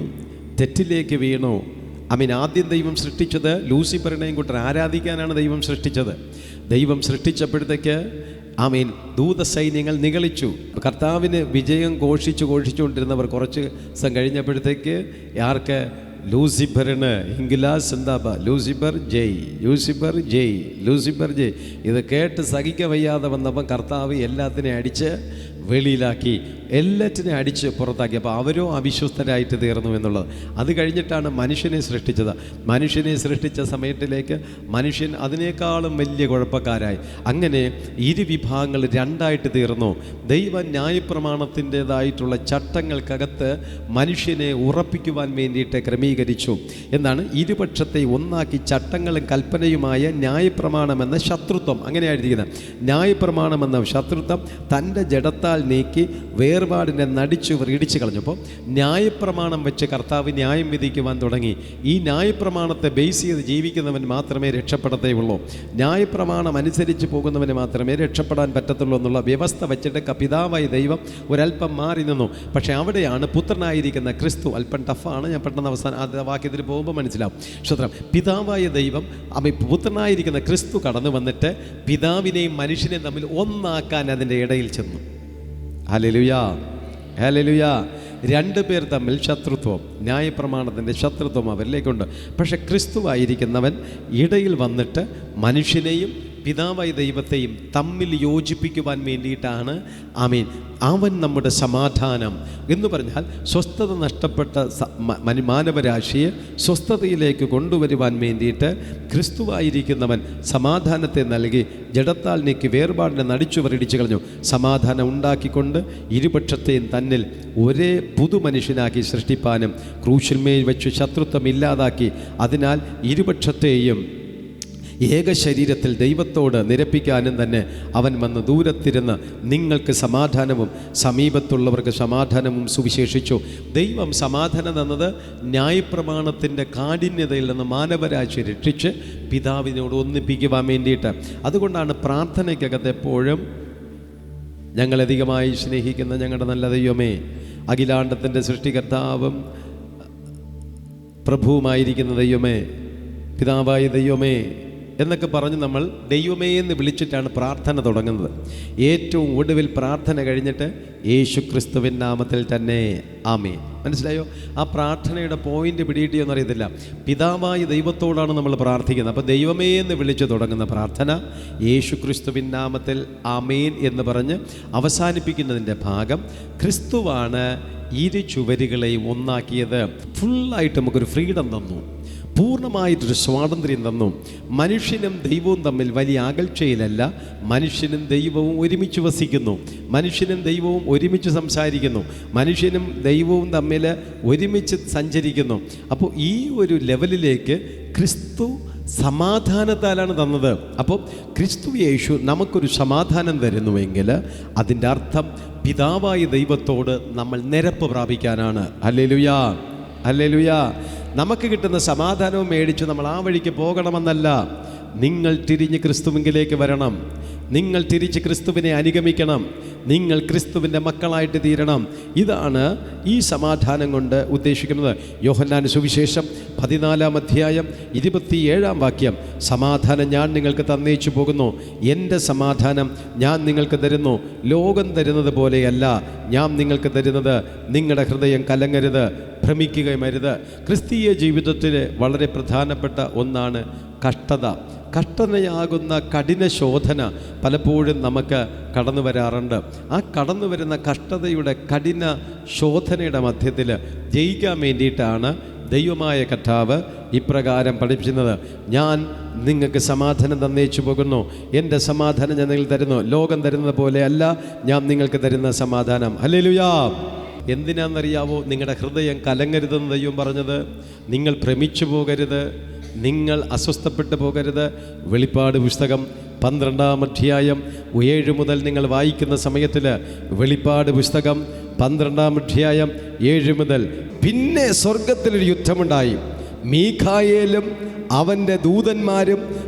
തെറ്റിലേക്ക് വീണു. ആദ്യം ദൈവം സൃഷ്ടിച്ചത് ലൂസിഫറിനെയും കൂട്ടർ ആരാധിക്കാനാണ് ദൈവം സൃഷ്ടിച്ചത്. ദൈവം സൃഷ്ടിച്ചപ്പോഴത്തേക്ക് ദൂതസൈന്യങ്ങൾ നിഗളിച്ചു. കർത്താവിന് വിജയം ഘോഷിച്ചുകൊണ്ടിരുന്നവർ കുറച്ച് ദിവസം കഴിഞ്ഞപ്പോഴത്തേക്ക് ആർക്ക്? ലൂസിഫറിന് ഇംഗ്ലാസ് എന്താ? ലൂസിഫർ ജയ്. ഇത് കേട്ട് സഹിക്ക വയ്യാതെ വന്നപ്പം കർത്താവ് എല്ലാത്തിനെയും അടിച്ച് വെളിയിലാക്കി, എല്ലാറ്റിനെയും അടിച്ച് പുറത്താക്കി. അപ്പോൾ അവരോ അവിശ്വസ്തരായിട്ട് തീർന്നു എന്നുള്ളത്. അത് കഴിഞ്ഞിട്ടാണ് മനുഷ്യനെ സൃഷ്ടിച്ചത്. മനുഷ്യനെ സൃഷ്ടിച്ച സമയത്തിലേക്ക് മനുഷ്യൻ അതിനേക്കാളും വലിയ കുഴപ്പക്കാരായി. അങ്ങനെ ഇരുവിഭാഗങ്ങൾ രണ്ടായിട്ട് തീർന്നു. ദൈവ ന്യായപ്രമാണത്തിൻ്റെതായിട്ടുള്ള ചട്ടങ്ങൾക്കകത്ത് മനുഷ്യനെ ഉറപ്പിക്കുവാൻ വേണ്ടിയിട്ട് ക്രമീകരിച്ചു. എന്നാണ് ഇരുപക്ഷത്തെ ഒന്നാക്കി ചട്ടങ്ങളും കൽപ്പനയുമായ ന്യായപ്രമാണമെന്ന ശത്രുത്വം. അങ്ങനെയായിരിക്കുന്നത്. ന്യായപ്രമാണമെന്ന ശത്രുത്വം തൻ്റെ ജഡത്താൽ ജഡത്താൽ നീക്കി വേർപാടിനെ നടിച്ചുവർ ഇടിച്ചു കളഞ്ഞപ്പോൾ ന്യായപ്രമാണം വെച്ച് കർത്താവ് ന്യായം വിധിക്കുവാൻ തുടങ്ങി. ഈ ന്യായപ്രമാണത്തെ ബേസ് ചെയ്ത് ജീവിക്കുന്നവൻ മാത്രമേ രക്ഷപ്പെടത്തേയുള്ളൂ. ന്യായപ്രമാണം അനുസരിച്ച് പോകുന്നവന് മാത്രമേ രക്ഷപ്പെടാൻ പറ്റത്തുള്ളൂ എന്നുള്ള വ്യവസ്ഥ വെച്ചിട്ട് പിതാവായ ദൈവം ഒരല്പം മാറി നിന്നു. പക്ഷേ അവിടെയാണ് പുത്രനായിരിക്കുന്ന ക്രിസ്തു, അല്പം ടഫാണ്, ഞാൻ പെട്ടെന്ന് അവസാനം ആ വാക്യത്തിൽ പോകുമ്പോൾ മനസ്സിലാവും. ശ്രോത്രം, പിതാവായ ദൈവം പുത്രനായിരിക്കുന്ന ക്രിസ്തു കടന്നു വന്നിട്ട് പിതാവിനെയും മനുഷ്യനെയും തമ്മിൽ ഒന്നാക്കാൻ അതിൻ്റെ ഇടയിൽ ചെന്നു. Hallelujah, hallelujah. രണ്ടു പേർ തമ്മിൽ ശത്രുത്വം, ന്യായപ്രമാണത്തിൻ്റെ ശത്രുത്വം അവരിലേക്കുണ്ട്. പക്ഷെ ക്രിസ്തുവായിരിക്കുന്നവൻ ഇടയിൽ വന്നിട്ട് മനുഷ്യനെയും പിതാവായ ദൈവത്തെയും തമ്മിൽ യോജിപ്പിക്കുവാൻ വേണ്ടിയിട്ടാണ്. ആമേൻ. അവൻ നമ്മുടെ സമാധാനം എന്ന് പറഞ്ഞാൽ സ്വസ്ഥത നഷ്ടപ്പെട്ട മാനവരാശിയെ സ്വസ്ഥതയിലേക്ക് കൊണ്ടുവരുവാൻ വേണ്ടിയിട്ട് ക്രിസ്തുവായിരിക്കുന്നവൻ സമാധാനത്തെ നൽകി ജഡത്താൽ നീക്കി വേർപാടിനെ നടിച്ചുവരടിച്ചു കളഞ്ഞു. സമാധാനം ഉണ്ടാക്കിക്കൊണ്ട് ഇരുപക്ഷത്തെയും തന്നിൽ ഒരേ പുതുമനുഷ്യനാക്കി സൃഷ്ടിപ്പാനും ക്രൂശിന്മേൽ വെച്ച് ശത്രുത്വം ഇല്ലാതാക്കി അതിനാൽ ഇരുപക്ഷത്തെയും ഏക ശരീരത്തിൽ ദൈവത്തോട് നിരപ്പിക്കാനും തന്നെ അവൻ വന്ന് ദൂരത്തിരുന്ന് നിങ്ങൾക്ക് സമാധാനവും സമീപത്തുള്ളവർക്ക് സമാധാനവും സുവിശേഷിച്ചു. ദൈവം സമാധാനം തന്നത് ന്യായപ്രമാണത്തിൻ്റെ കാഠിന്യതയിൽ നിന്ന് മാനവരാശി രക്ഷിച്ച് പിതാവിനോട് ഒന്നിപ്പിക്കുവാൻ വേണ്ടിയിട്ട്. അതുകൊണ്ടാണ് പ്രാർത്ഥനയ്ക്കകത്ത് എപ്പോഴും ഞങ്ങളധികമായി സ്നേഹിക്കുന്ന ഞങ്ങളുടെ നല്ല ദൈവമേ, അഖിലാണ്ടത്തിൻ്റെ സൃഷ്ടികർത്താവും പ്രഭുവുമായിരിക്കുന്ന ദൈവമേ, പിതാവായ ദൈവമേ എന്നൊക്കെ പറഞ്ഞ് നമ്മൾ ദൈവമേ എന്ന് വിളിച്ചിട്ടാണ് പ്രാർത്ഥന തുടങ്ങുന്നത്. ഏറ്റവും ഒടുവിൽ പ്രാർത്ഥന കഴിഞ്ഞിട്ട് യേശു ക്രിസ്തുവിൻ നാമത്തിൽ തന്നെ ആമേൻ. മനസ്സിലായോ? ആ പ്രാർത്ഥനയുടെ പോയിന്റ് പിടികിട്ടിയെന്ന് അറിയത്തില്ല. പിതാവായ ദൈവത്തോടാണ് നമ്മൾ പ്രാർത്ഥിക്കുന്നത്. അപ്പോൾ ദൈവമേ എന്ന് വിളിച്ച് തുടങ്ങുന്ന പ്രാർത്ഥന യേശു ക്രിസ്തുവിൻ നാമത്തിൽ ആമേൻ എന്ന് പറഞ്ഞ് അവസാനിപ്പിക്കുന്നതിൻ്റെ ഭാഗം ക്രിസ്തുവാണ് ഇരു ചുവരുകളെയും ഒന്നാക്കിയത്. ഫുള്ളായിട്ട് നമുക്കൊരു ഫ്രീഡം തന്നു, പൂർണ്ണമായിട്ടൊരു സ്വാതന്ത്ര്യം തന്നു. മനുഷ്യനും ദൈവവും തമ്മിൽ വലിയ അകൽച്ചയിലല്ല, മനുഷ്യനും ദൈവവും ഒരുമിച്ച് വസിക്കുന്നു, മനുഷ്യനും ദൈവവും ഒരുമിച്ച് സംസാരിക്കുന്നു, മനുഷ്യനും ദൈവവും തമ്മിൽ ഒരുമിച്ച് സഞ്ചരിക്കുന്നു. അപ്പോൾ ഈ ഒരു ലെവലിലേക്ക് ക്രിസ്തു സമാധാനത്താലാണ് തന്നത്. അപ്പോൾ ക്രിസ്തു യേശു നമുക്കൊരു സമാധാനം തരുന്നുവെങ്കിൽ അതിൻ്റെ അർത്ഥം പിതാവായ ദൈവത്തോട് നമ്മൾ നിരപ്പ് പ്രാപിക്കാനാണ്. Hallelujah, hallelujah. നമുക്ക് കിട്ടുന്ന സമാധാനവും മേടിച്ച് നമ്മൾ ആ വഴിക്ക് പോകണമെന്നല്ല. നിങ്ങൾ തിരിഞ്ഞ് ക്രിസ്തുവിലേക്ക് വരണം, നിങ്ങൾ തിരിച്ച് ക്രിസ്തുവിനെ അനുഗമിക്കണം, നിങ്ങൾ ക്രിസ്തുവിൻ്റെ മക്കളായിട്ട് തീരണം. ഇതാണ് ഈ സമാധാനം കൊണ്ട് ഉദ്ദേശിക്കുന്നത്. യോഹന്നാൻ സുവിശേഷം 14-ാം അധ്യായം 27-ാം വാക്യം, സമാധാനം ഞാൻ നിങ്ങൾക്ക് തന്നേച്ചു പോകുന്നു, എൻ്റെ സമാധാനം ഞാൻ നിങ്ങൾക്ക് തരുന്നു, ലോകം തരുന്നത് പോലെയല്ല ഞാൻ നിങ്ങൾക്ക് തരുന്നത്. നിങ്ങളുടെ ഹൃദയം കലങ്ങരുത്, ഭ്രമിക്കുകയുമരുത്. ക്രിസ്തീയ ജീവിതത്തിൽ വളരെ പ്രധാനപ്പെട്ട ഒന്നാണ് കഷ്ടത. കഷ്ടതയാകുന്ന കഠിന ശോധന പലപ്പോഴും നമുക്ക് കടന്നു വരാറുണ്ട്. ആ കടന്നു വരുന്ന കഷ്ടതയുടെ കഠിന ശോധനയുടെ മധ്യത്തിൽ ജയിക്കാൻ വേണ്ടിയിട്ടാണ് ദൈവമായ കർത്താവ് ഇപ്രകാരം പഠിപ്പിക്കുന്നത്. ഞാൻ നിങ്ങൾക്ക് സമാധാനം തന്നേച്ചു പോകുന്നു, എൻ്റെ സമാധാനം ഞാൻ നിങ്ങൾക്ക് തരുന്നു, ലോകം തരുന്നത് പോലെയല്ല ഞാൻ നിങ്ങൾക്ക് തരുന്ന സമാധാനം. ഹല്ലേലൂയാ. എന്തിനാണെന്നറിയാവോ? നിങ്ങളുടെ ഹൃദയം കലങ്ങരുതെന്ന് ദൈവം പറഞ്ഞത്. നിങ്ങൾ ഭ്രമിച്ചു പോകരുത്, നിങ്ങൾ അസ്വസ്ഥപ്പെട്ടു പോകരുത്. വെളിപ്പാട് പുസ്തകം 12-ാം അധ്യായം 7 മുതൽ നിങ്ങൾ വായിക്കുന്ന സമയത്തിൽ വെളിപ്പാട് പുസ്തകം 12-ാം അധ്യായം 7 മുതൽ പിന്നെ സ്വർഗത്തിലൊരു യുദ്ധമുണ്ടായി. മീഖായേലും അവൻ്റെ ദൂതന്മാരും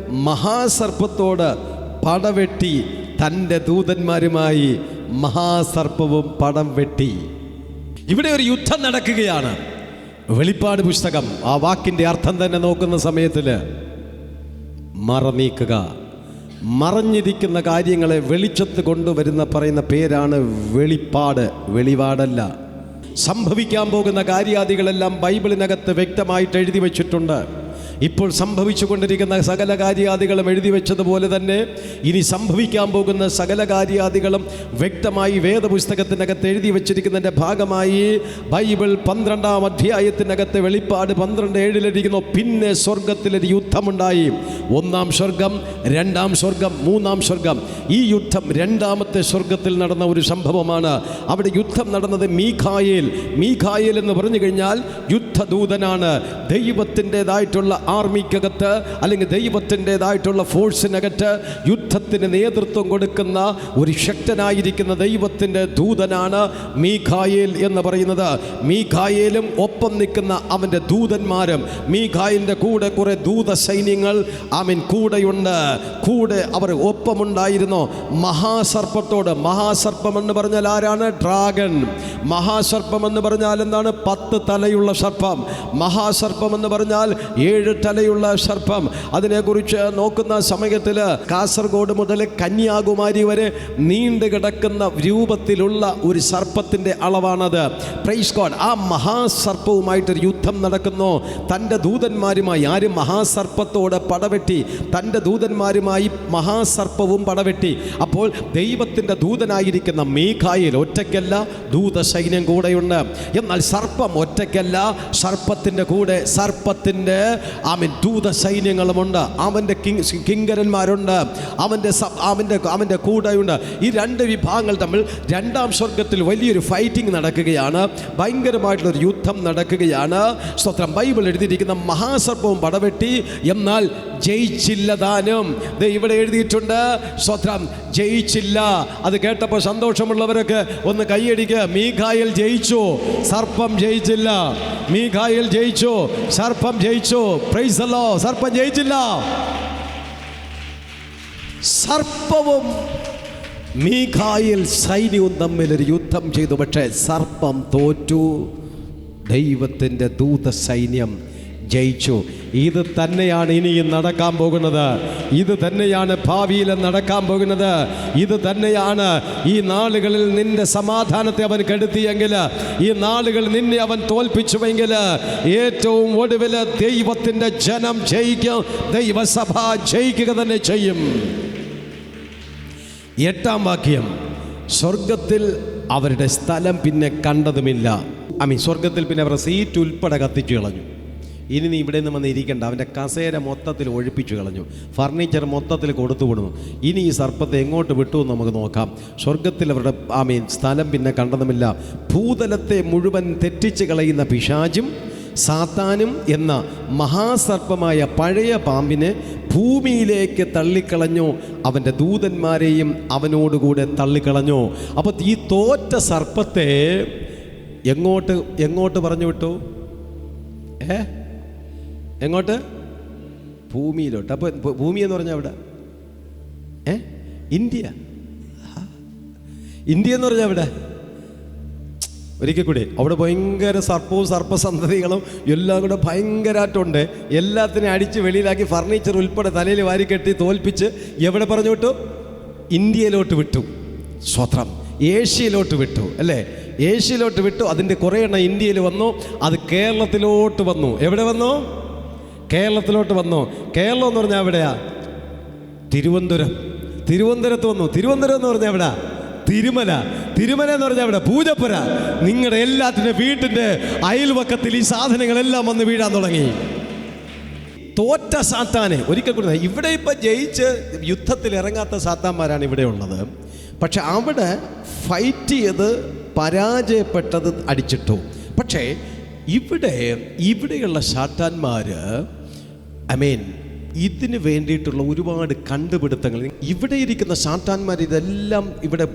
മഹാസർപ്പത്തോട് പടവെട്ടി, തൻ്റെ ദൂതന്മാരുമായി മഹാസർപ്പവും പടം വെട്ടി. ഇവിടെ ഒരു യുദ്ധം നടക്കുകയാണ്. വെളിപ്പാട് പുസ്തകം ആ വാക്കിൻ്റെ അർത്ഥം തന്നെ നോക്കുന്ന സമയത്തിൽ മറനീക്കുക, മറഞ്ഞിരിക്കുന്ന കാര്യങ്ങളെ വെളിച്ചത്ത് കൊണ്ടുവരുന്ന പറയുന്ന പേരാണ് വെളിപ്പാട്, വെളിപാടല്ല. സംഭവിക്കാൻ പോകുന്ന കാര്യാദികളെല്ലാം ബൈബിളിനകത്ത് വ്യക്തമായിട്ട് എഴുതി വച്ചിട്ടുണ്ട്. ഇപ്പോൾ സംഭവിച്ചു കൊണ്ടിരിക്കുന്ന സകല കാര്യാദികളും എഴുതി വെച്ചതുപോലെ തന്നെ ഇനി സംഭവിക്കാൻ പോകുന്ന സകല കാര്യാദികളും വ്യക്തമായി വേദപുസ്തകത്തിനകത്ത് എഴുതി വച്ചിരിക്കുന്നതിൻ്റെ ഭാഗമായി ബൈബിൾ 12-ാം അധ്യായത്തിനകത്ത് വെളിപ്പാട് 12:7 പിന്നെ സ്വർഗത്തിലൊരു യുദ്ധമുണ്ടായി. 1-ാം സ്വർഗം, 2-ാം സ്വർഗം, 3-ാം സ്വർഗം. ഈ യുദ്ധം 2ാമത്തെ സ്വർഗത്തിൽ നടന്ന ഒരു സംഭവമാണ്. അവിടെ യുദ്ധം നടന്നത് മീഖായേൽ എന്ന് പറഞ്ഞു കഴിഞ്ഞാൽ യുദ്ധദൂതനാണ്. ദൈവത്തിൻ്റെതായിട്ടുള്ള ആർമിക്കകത്ത് അല്ലെങ്കിൽ ദൈവത്തിൻ്റെതായിട്ടുള്ള ഫോഴ്സിനകത്ത് യുദ്ധത്തിന് നേതൃത്വം കൊടുക്കുന്ന ഒരു ശക്തനായിരിക്കുന്ന ദൈവത്തിൻ്റെ ദൂതനാണ് മീഖായേൽ എന്ന് പറയുന്നത്. മീഖായേലും ഒപ്പം നിൽക്കുന്ന അവൻ്റെ ദൂതന്മാരും, മീഖായേലിൻ്റെ കൂടെ കുറെ ദൂത സൈന്യങ്ങൾ കൂടെയുണ്ട്. കൂടെ അവർ ഒപ്പമുണ്ടായിരുന്നു. മഹാസർപ്പത്തോട്, മഹാസർപ്പം എന്ന് പറഞ്ഞാൽ ആരാണ്? ഡ്രാഗൺ. മഹാസർപ്പം എന്ന് പറഞ്ഞാൽ എന്താണ്? 10 തലയുള്ള സർപ്പം. മഹാസർപ്പം എന്ന് പറഞ്ഞാൽ 7 തലയുള്ള സർപ്പം. അതിനെക്കുറിച്ച് നോക്കുന്ന സമയത്തിൽ കാസർഗോഡ് മുതൽ കന്യാകുമാരി വരെ നീണ്ടു കിടക്കുന്ന രൂപത്തിലുള്ള ഒരു സർപ്പത്തിൻ്റെ അളവാണത്. Praise God. ആ മഹാസർപ്പവുമായിട്ടൊരു യുദ്ധം നടക്കുന്നു. തൻ്റെ ദൂതന്മാരുമായി ആരും മഹാസർപ്പത്തോട് പടവെട്ടി, തൻ്റെ ദൂതന്മാരുമായി മഹാസർപ്പവും പടവെട്ടി. അപ്പോൾ ദൈവത്തിൻ്റെ ദൂതനായിരിക്കുന്ന മീഖായേൽ ഒറ്റയ്ക്കല്ല, ദൂതസൈന്യം കൂടെയുണ്ട്. എന്നാൽ സർപ്പം ഒറ്റയ്ക്കല്ല, സർപ്പത്തിൻ്റെ കൂടെ സർപ്പത്തിൻ്റെ ദൂതസൈന്യങ്ങളുമുണ്ട്. അവൻ്റെ കിങ്കരന്മാരുണ്ട്, അവൻ്റെ കൂടെയുണ്ട്. ഈ 2 വിഭാഗങ്ങൾ തമ്മിൽ 2ാം സ്വർഗത്തിൽ വലിയൊരു ഫൈറ്റിംഗ് നടക്കുകയാണ്. ഭയങ്കരമായിട്ടുള്ളൊരു യുദ്ധം നടക്കുകയാണ്. സ്തോത്രം. ബൈബിൾ എഴുതിയിരിക്കുന്ന മഹാസർപ്പവും പടവെട്ടി, എന്നാൽ ജയിച്ചില്ല താനും. ഇവിടെ എഴുതിയിട്ടുണ്ട്, സ്തോത്രം, ജയിച്ചില്ല. അത് കേട്ടപ്പോൾ സന്തോഷമുള്ളവരൊക്കെ ഒന്ന് കൈയടിക്കുക. മീഖായേൽ ജയിച്ചു, സർപ്പം ജയിച്ചില്ല. മീഖായേൽ ജയിച്ചു, സർപ്പം ജയിച്ചു. Praise the Lord. സർപ്പം ജയിച്ചില്ല. സർപ്പവും മീഖായേൽ സൈന്യവും തമ്മിലൊരു യുദ്ധം ചെയ്തു. പക്ഷേ സർപ്പം തോറ്റു, ദൈവത്തിൻ്റെ ദൂത സൈന്യം ജയിച്ചു. ഇത് തന്നെയാണ് ഇനിയും നടക്കാൻ പോകുന്നത്. ഇത് തന്നെയാണ് ഭാവിയിൽ നടക്കാൻ പോകുന്നത്. ഇത് തന്നെയാണ് ഈ നാളുകളിൽ നിന്റെ സമാധാനത്തെ അവൻ കെടുത്തിയെങ്കിൽ, ഈ നാളുകളിൽ നിന്നെ അവൻ തോൽപ്പിച്ചുവെങ്കിൽ, ഏറ്റവും ഒടുവിൽ ദൈവത്തിൻ്റെ ജനം ജയിക്കും, ദൈവസഭ ജയിക്കുക തന്നെ ചെയ്യും. 8ാം വാക്യം, സ്വർഗത്തിൽ അവരുടെ സ്ഥലം പിന്നെ കണ്ടതുമില്ല. സ്വർഗത്തിൽ പിന്നെ അവരുടെ സീറ്റ് ഉൾപ്പെടെ കത്തിച്ചു കളഞ്ഞു. ഇനി നീ ഇവിടെ നിന്ന് വന്ന് ഇരിക്കണ്ട. അവൻ്റെ കസേര മൊത്തത്തിൽ ഒഴിപ്പിച്ചു കളഞ്ഞു, ഫർണിച്ചർ മൊത്തത്തിൽ കൊടുത്തു വിടുന്നു. ഇനി ഈ സർപ്പത്തെ എങ്ങോട്ട് വിട്ടു എന്ന് നമുക്ക് നോക്കാം. സ്വർഗത്തിൽ അവരുടെ സ്ഥലം പിന്നെ കണ്ടതുമില്ല. ഭൂതലത്തെ മുഴുവൻ തെറ്റിച്ച് കളയുന്ന പിശാചും സാത്താനും എന്ന മഹാസർപ്പമായ പഴയ പാമ്പിനെ ഭൂമിയിലേക്ക് തള്ളിക്കളഞ്ഞു. അവൻ്റെ ദൂതന്മാരെയും അവനോടുകൂടെ തള്ളിക്കളഞ്ഞു. അപ്പോൾ ഈ തോറ്റ സർപ്പത്തെ എങ്ങോട്ട് പറഞ്ഞു വിട്ടു? എങ്ങോട്ട്? ഭൂമിയിലോട്ട്. അപ്പോൾ ഭൂമി എന്ന് പറഞ്ഞാൽ അവിടെ ഇന്ത്യ. ഇന്ത്യ എന്ന് പറഞ്ഞാൽ അവിടെ ഒരിക്കൽ കൂടി അവിടെ ഭയങ്കര സർപ്പവും സർപ്പസന്തതികളും എല്ലാം കൂടെ ഭയങ്കരമായിട്ടുണ്ട്. എല്ലാത്തിനെയും അടിച്ച് വെളിയിലാക്കി ഫർണിച്ചർ ഉൾപ്പെടെ തലയിൽ വാരിക്കെട്ടി തോൽപ്പിച്ച് എവിടെ പറഞ്ഞു വിട്ടു? ഇന്ത്യയിലോട്ട് വിട്ടു. സ്വത്രം. ഏഷ്യയിലോട്ട് വിട്ടു അല്ലേ? ഏഷ്യയിലോട്ട് വിട്ടു. അതിൻ്റെ കുറേ എണ്ണം ഇന്ത്യയിൽ വന്നു. അത് കേരളത്തിലോട്ട് വന്നു. എവിടെ വന്നു? കേരളത്തിലോട്ട് വന്നു. കേരളം എന്ന് പറഞ്ഞാൽ എവിടെയാ? തിരുവനന്തപുരം. തിരുവനന്തപുരത്ത് വന്നു. തിരുവനന്തപുരം എന്ന് പറഞ്ഞാൽ എവിടെ? തിരുമല. തിരുമല എന്ന് പറഞ്ഞാൽ എവിടെ? പൂജപ്പുര. നിങ്ങളുടെ എല്ലാത്തിൻ്റെ വീട്ടിൻ്റെ അയൽവക്കത്തിൽ ഈ സാധനങ്ങളെല്ലാം വന്ന് വീഴാൻ തുടങ്ങി. തോറ്റ സാത്താനെ ഒരിക്കൽ കൂടെ ഇവിടെ ഇപ്പം ജയിച്ച് യുദ്ധത്തിൽ ഇറങ്ങാത്ത സാത്താന്മാരാണ് ഇവിടെ ഉള്ളത്. പക്ഷെ അവിടെ ഫൈറ്റ് ചെയ്ത് പരാജയപ്പെട്ടത് അടിച്ചിട്ടു. പക്ഷേ ഇവിടെയുള്ള സാത്താന്മാർ ഇതിന് വേണ്ടിയിട്ടുള്ള ഒരുപാട് കണ്ടുപിടുത്തങ്ങൾ. ഇവിടെ ഇരിക്കുന്ന സാത്താന്മാർ ഇതെല്ലാം ഇവിടെ